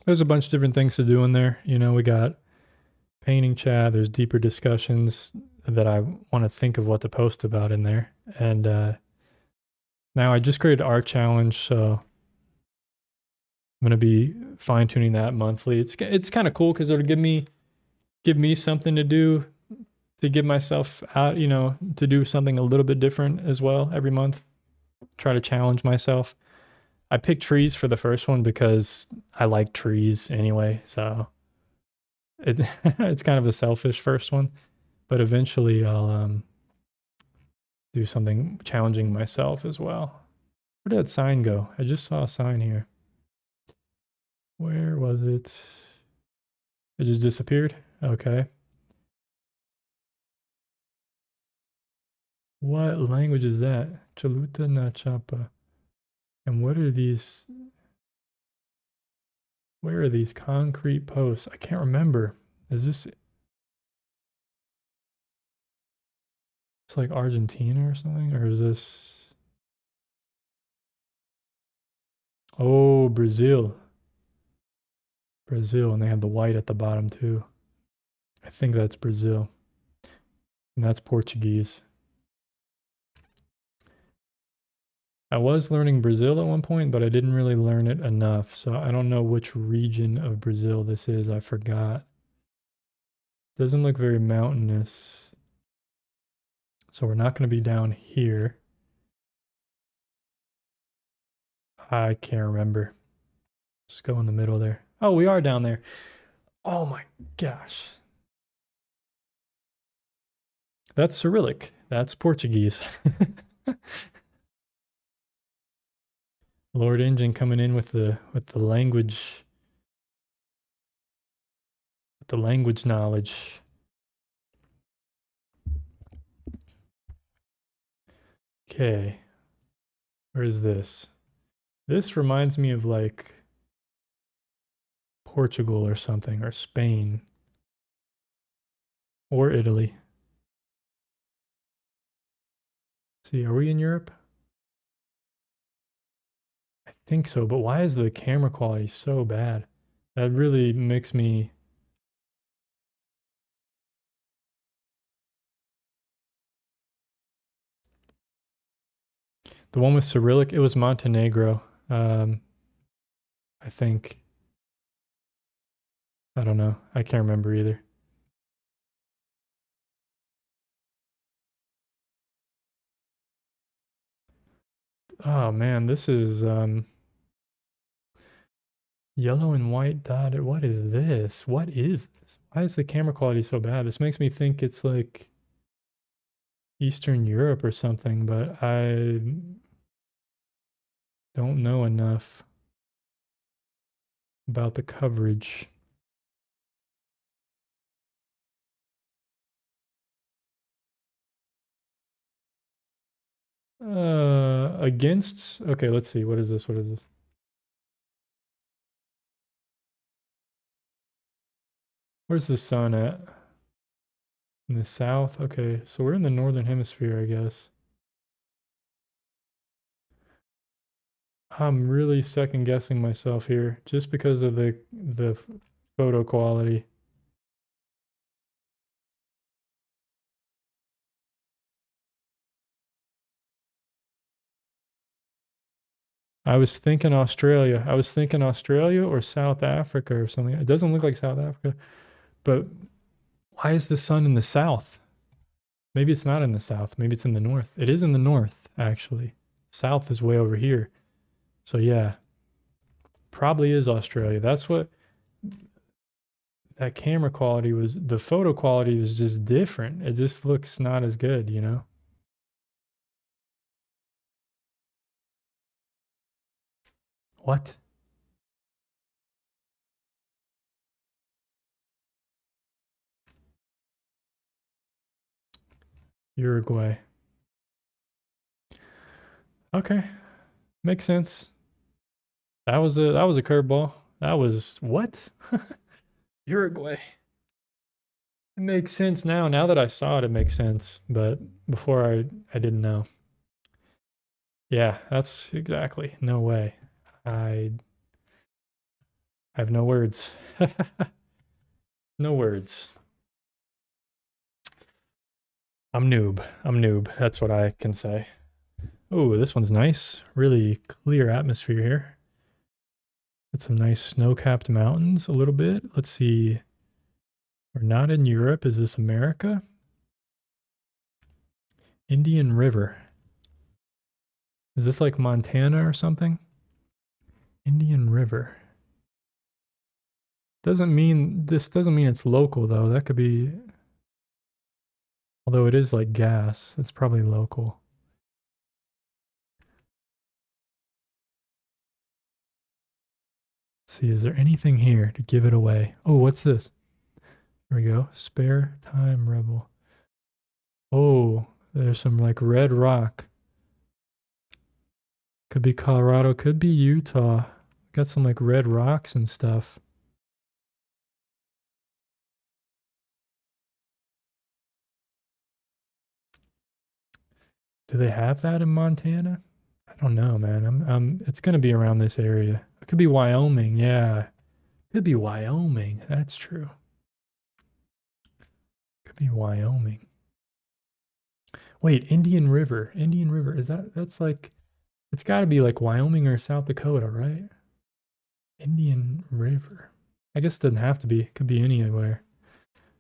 there's a bunch of different things to do in there. You know, we got painting chat, there's deeper discussions that I want to think of what to post about in there. And now I just created art challenge, so I'm gonna be fine tuning that monthly. It's kind of cool because it'll give me something to do to give myself out, you know, to do something a little bit different as well every month. Try to challenge myself. I picked trees for the first one because I like trees anyway, so it it's kind of a selfish first one, but eventually I'll do something challenging myself as well. Where did that sign go? I just saw a sign here. Where was it? It just disappeared. Okay. What language is that? Chaluta na chapa. And what are these? Where are these concrete posts? I can't remember. Is this? It's like Argentina or something, or is this? Oh, Brazil. Brazil, and they have the white at the bottom too. I think that's Brazil, and that's Portuguese. I was learning Brazil at one point, but I didn't really learn it enough, so I don't know which region of Brazil this is. I forgot. Doesn't look very mountainous. So we're not going to be down here. I can't remember. Just go in the middle there. Oh, we are down there. Oh my gosh. That's Cyrillic. That's Portuguese. Lord Engine coming in with the language knowledge. Okay. Where is this? This reminds me of like Portugal or something, or Spain, or Italy. See, are we in Europe? I think so, but why is the camera quality so bad? That really makes me. The one with Cyrillic, it was Montenegro. I think. I don't know. I can't remember either. Oh man, this is yellow and white dotted. What is this? What is this? Why is the camera quality so bad? This makes me think it's like Eastern Europe or something, but I don't know enough about the coverage. Against. Okay, let's see. What is this? What is this? Where's the sun at? In the south? Okay, so we're in the northern hemisphere, I guess. I'm really second guessing myself here just because of the photo quality. I was thinking Australia. I was thinking Australia or South Africa or something. It doesn't look like South Africa, but why is the sun in the south? Maybe it's not in the south. Maybe it's in the north. It is in the north, actually. South is way over here. So yeah, probably is Australia. That's what that camera quality was. The photo quality was just different. It just looks not as good, you know? What? Uruguay. Okay, makes sense. That was a curveball. That was what? Uruguay. It makes sense now. Now that I saw it, it makes sense. But before I didn't know. Yeah, that's exactly. No way. I I have no words. No words. I'm noob. I'm noob. That's what I can say. Oh, this one's nice. Really clear atmosphere here. Got some nice snow-capped mountains a little bit. Let's see. We're not in Europe. Is this America? Indian River. Is this like Montana or something? Indian River. Doesn't mean it's local though. That could be, although it is like gas, it's probably local. Let's see, is there anything here to give it away? Oh, what's this? There we go. Spare time rebel. Oh, there's some like red rock. Could be Colorado, could be Utah. Got some like red rocks and stuff. Do they have that in Montana? I don't know, man. It's gonna be around this area. It could be Wyoming, yeah. Could be Wyoming. That's true. Could be Wyoming. Wait, Indian River. Indian River. That's like it's got to be like Wyoming or South Dakota, right? Indian River. I guess it doesn't have to be. It could be anywhere.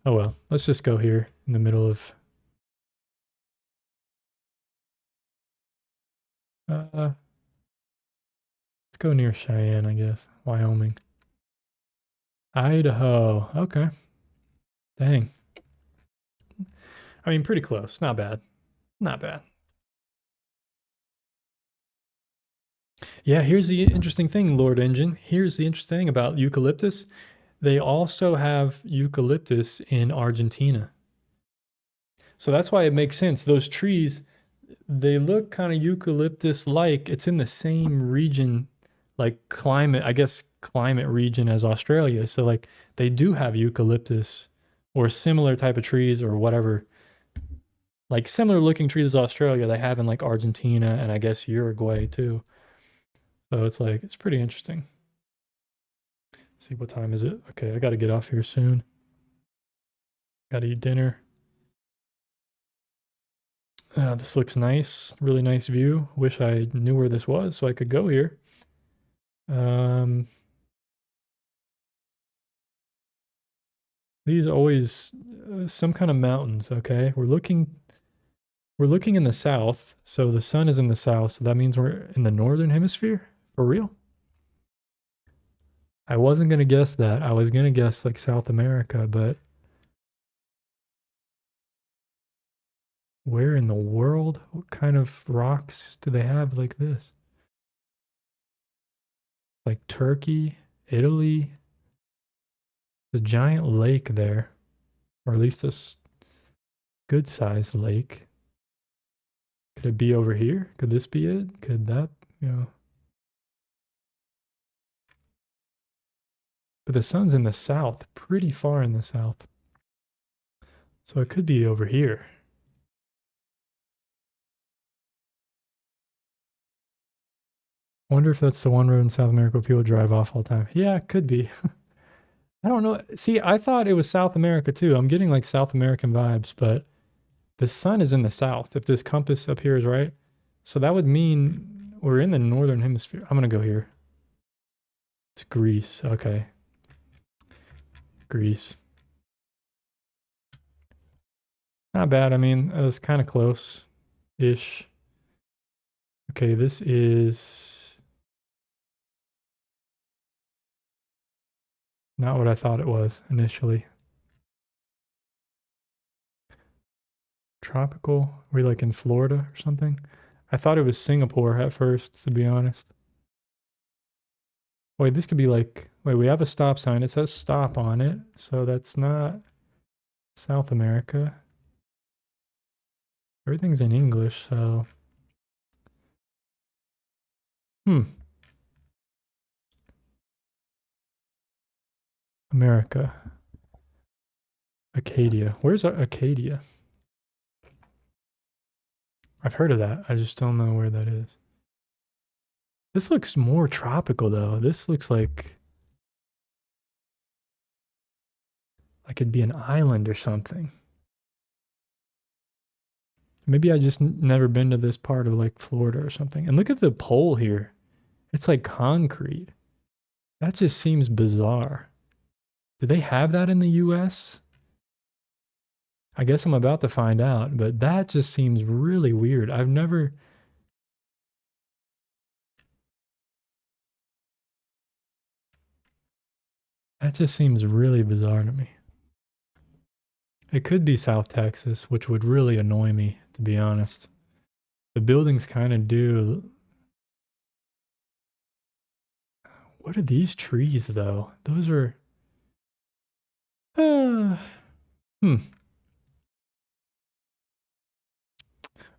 Oh well, let's just go here in the middle of let's go near Cheyenne, I guess. Wyoming. Idaho. Okay. Dang. I mean, pretty close. Not bad. Not bad. Yeah, here's the interesting thing, Lord Engine. Here's the interesting thing about eucalyptus. They also have eucalyptus in Argentina. So that's why it makes sense. Those trees, they look kind of eucalyptus like. It's in the same region, like climate, I guess, climate region as Australia. So, like, they do have eucalyptus or similar type of trees or whatever, like similar looking trees as Australia, they have in like Argentina and I guess Uruguay too. So it's like, it's pretty interesting. Let's see, what time is it? Okay, I got to get off here soon. Got to eat dinner. This looks nice. Really nice view. Wish I knew where this was so I could go here. Um, these always some kind of mountains. Okay, we're looking in the south, so the sun is in the south. So that means we're in the northern hemisphere for real. I wasn't gonna guess that. I was gonna guess like South America, but where in the world? What kind of rocks do they have like this? Like Turkey, Italy, the giant lake there, or at least a good sized lake. Could it be over here? Could this be it? Could that, you know? But the sun's in the south, pretty far in the south. So it could be over here. Wonder if that's the one road in South America where people drive off all the time. Yeah, it could be. I don't know. See, I thought it was South America too. I'm getting like South American vibes, but the sun is in the south. If this compass up here is right, so that would mean we're in the northern hemisphere. I'm gonna go here. It's Greece. Okay. Greece. Not bad. I mean, it's kind of close-ish. Okay, this is not what I thought it was initially. Tropical? Are we like in Florida or something? I thought it was Singapore at first, to be honest. Wait, this could be like, wait, we have a stop sign. It says stop on it. So that's not South America. Everything's in English, so. America. Acadia. Where's Acadia? I've heard of that. I just don't know where that is. This looks more tropical though. This looks like it'd be an island or something. Maybe I just never been to this part of like Florida or something. And look at the pole here. It's like concrete. That just seems bizarre. Do they have that in the US? I guess I'm about to find out, but that just seems really weird. I've never. That just seems really bizarre to me. It could be South Texas, which would really annoy me, to be honest. The buildings kind of do. What are these trees, though? Those are. Uh, I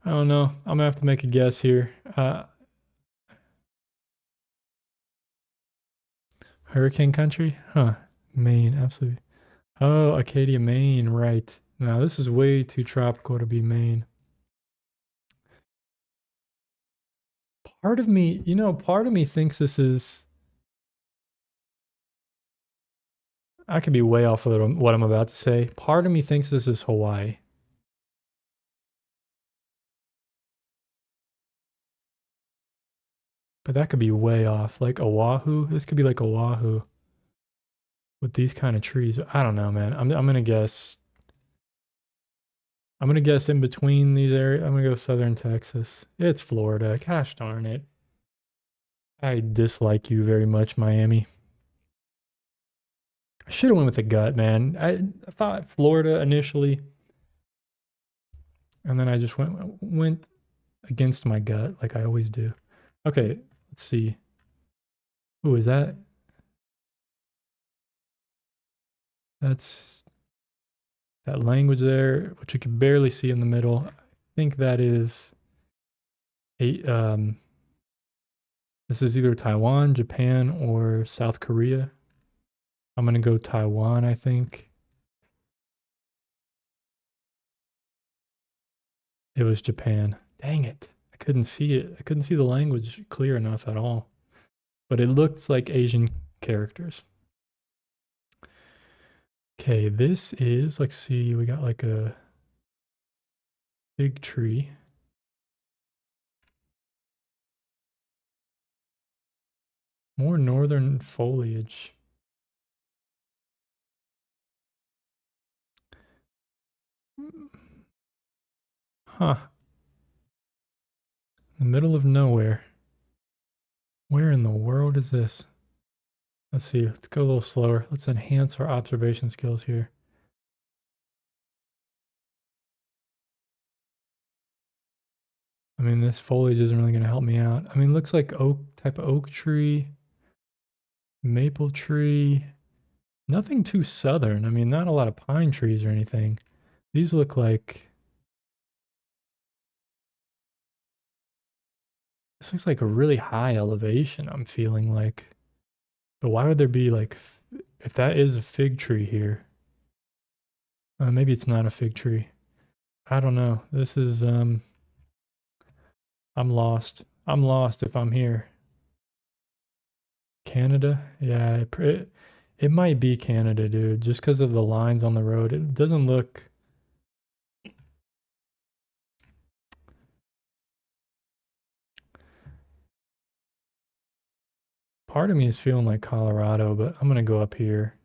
don't know. I'm gonna have to make a guess here. Hurricane country? Huh. Maine, absolutely. Oh, Acadia, Maine, right. Now, this is way too tropical to be Maine. Part of me, part of me thinks this is. I could be way off of what I'm about to say. Part of me thinks this is Hawaii. But that could be way off. Like Oahu. This could be like Oahu. With these kind of trees. I don't know, man. I'm gonna guess. I'm gonna guess in between these areas. I'm gonna go southern Texas. It's Florida. Gosh darn it. I dislike you very much, Miami. I should have went with the gut, man. I thought Florida initially, and then I just went against my gut like I always do. Okay, let's see. Who is that? That's that language there, which you can barely see in the middle. I think that is this is either Taiwan, Japan, or South Korea. I'm gonna go Taiwan, I think. It was Japan. Dang it. I couldn't see it. I couldn't see the language clear enough at all. But it looked like Asian characters. Okay, this is, let's see, we got like a big tree. More northern foliage. Huh. In the middle of nowhere. Where in the world is this? Let's see. Let's go a little slower. Let's enhance our observation skills here. I mean, this foliage isn't really going to help me out. I mean, it looks like type of oak tree, maple tree. Nothing too southern. I mean, not a lot of pine trees or anything. These look like. This looks like a really high elevation, I'm feeling like. But why would there be like if that is a fig tree here, maybe it's not a fig tree. I don't know. This is I'm lost. I'm lost if I'm here. Canada? Yeah, it might be Canada, dude. Just because of the lines on the road, it doesn't look. Part of me is feeling like Colorado, but I'm gonna go up here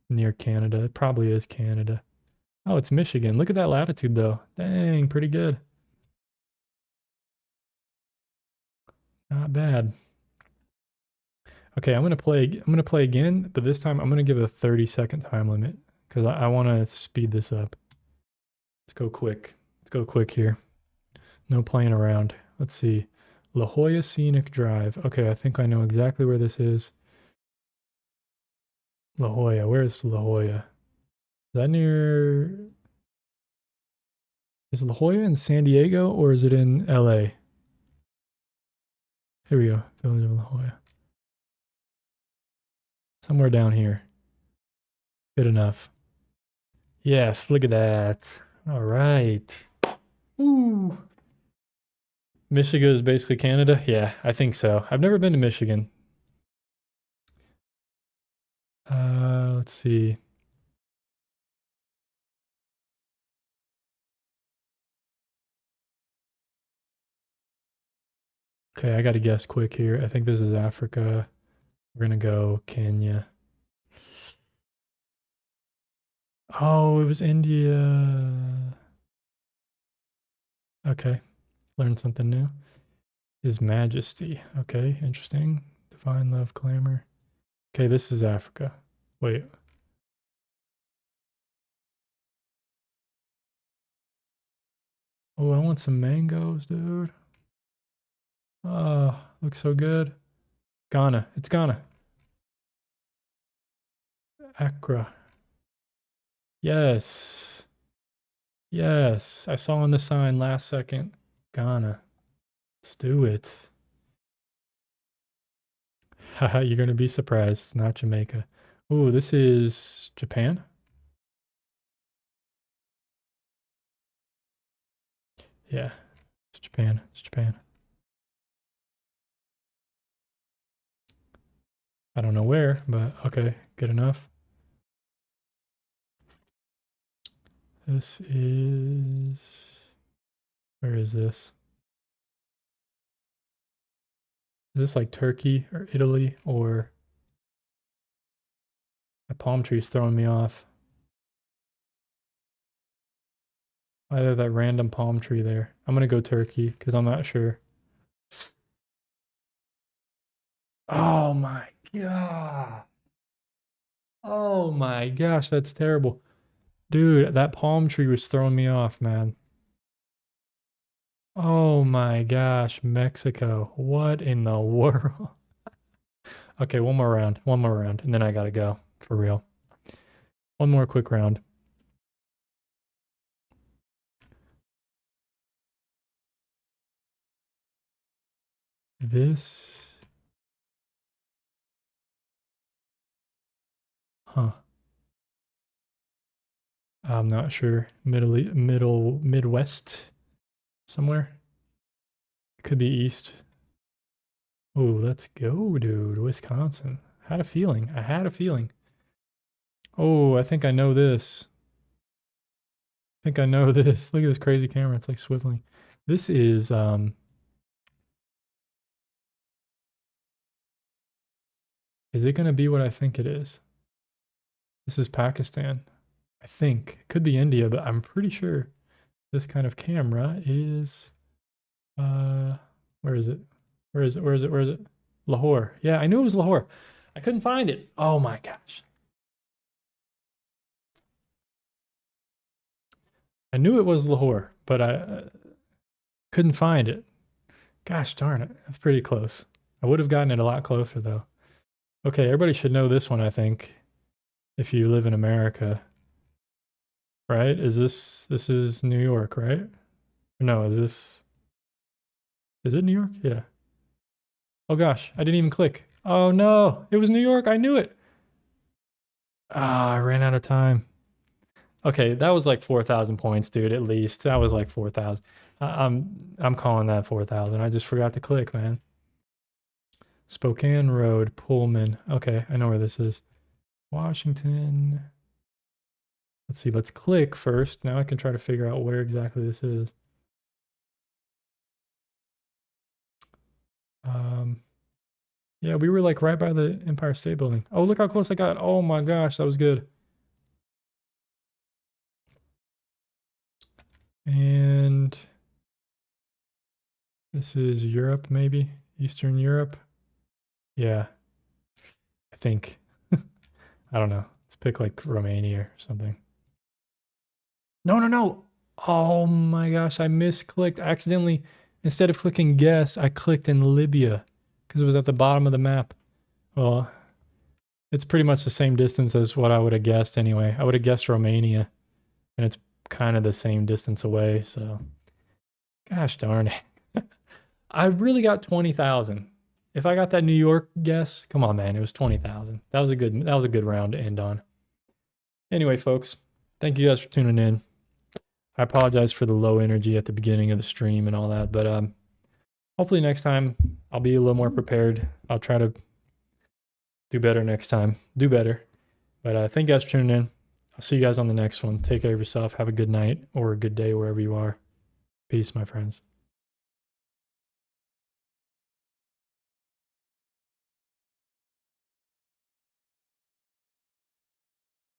near Canada. It probably is Canada. Oh, it's Michigan. Look at that latitude though. Dang, pretty good. Not bad. Okay, I'm gonna play again, but this time I'm gonna give a 30-second time limit because I want to speed this up. Let's go quick. Let's go quick here. No playing around. Let's see. La Jolla Scenic Drive. Okay, I think I know exactly where this is. La Jolla. Where's La Jolla? Is that near? Is La Jolla in San Diego or is it in LA? Here we go. Village of La Jolla. Somewhere down here. Good enough. Yes, look at that. All right. Ooh. Michigan is basically Canada? Yeah, I think so. I've never been to Michigan. Let's see. Okay, I got to guess quick here. I think this is Africa. We're gonna go Kenya. Oh, it was India. Okay, learned something new. His Majesty. Okay, interesting. Divine love, glamour. Okay, this is Africa. Wait. Oh, I want some mangoes, dude. Oh, looks so good. Ghana. It's Ghana. Accra. Yes. Yes. I saw on the sign last second. Ghana. Let's do it. Haha, you're gonna be surprised. It's not Jamaica. Oh, this is Japan? Yeah, it's Japan. It's Japan. I don't know where, but okay, good enough. This is. Where is this? Is this like Turkey or Italy or. A palm tree's throwing me off. Either that random palm tree there. I'm gonna go Turkey because I'm not sure. Oh my god. Oh my gosh, that's terrible. Dude, that palm tree was throwing me off, man. Oh my gosh, Mexico. What in the world? Okay, one more round. One more round, and then I gotta go. For real. One more quick round. This. Huh. I'm not sure. Midwest somewhere. It could be east. Oh, let's go, dude. Wisconsin. Had a feeling. I had a feeling. Oh, I think I know this. I think I know this. Look at this crazy camera. It's like swiveling. This is it gonna be what I think it is? This is Pakistan. I think. It could be India, but I'm pretty sure this kind of camera is uh where is it? Where is it? Where is it? Where is it? Lahore. Yeah, I knew it was Lahore. I couldn't find it. Oh my gosh. I knew it was Lahore, but I couldn't find it. Gosh darn it. That's pretty close. I would have gotten it a lot closer though. Okay, everybody should know this one, I think, if you live in America. Right? This is New York, right? No, is it New York? Yeah. Oh gosh, I didn't even click. Oh no, it was New York. I knew it. Ah, I ran out of time. Okay, that was like 4,000 points, dude, at least. That was like 4,000. I'm calling that 4,000. I just forgot to click, man. Spokane Road, Pullman. Okay, I know where this is. Washington. Let's see, let's click first. Now I can try to figure out where exactly this is. Yeah, we were like right by the Empire State Building. Oh, look how close I got. Oh my gosh, that was good. And this is Europe, maybe? Eastern Europe? Yeah, I think. I don't know. Let's pick like Romania or something. No, no, no. Oh my gosh, I misclicked. Accidentally, instead of clicking guess, I clicked in Libya because it was at the bottom of the map. Well, it's pretty much the same distance as what I would have guessed anyway. I would have guessed Romania, and it's kind of the same distance away. So, gosh darn it. I really got 20,000. If I got that New York guess, come on, man, it was 20,000. That was a good round to end on. Anyway, folks, thank you guys for tuning in. I apologize for the low energy at the beginning of the stream and all that, but hopefully next time I'll be a little more prepared. I'll try to do better next time. Do better. But thank you guys for tuning in. I'll see you guys on the next one. Take care of yourself. Have a good night or a good day wherever you are. Peace, my friends.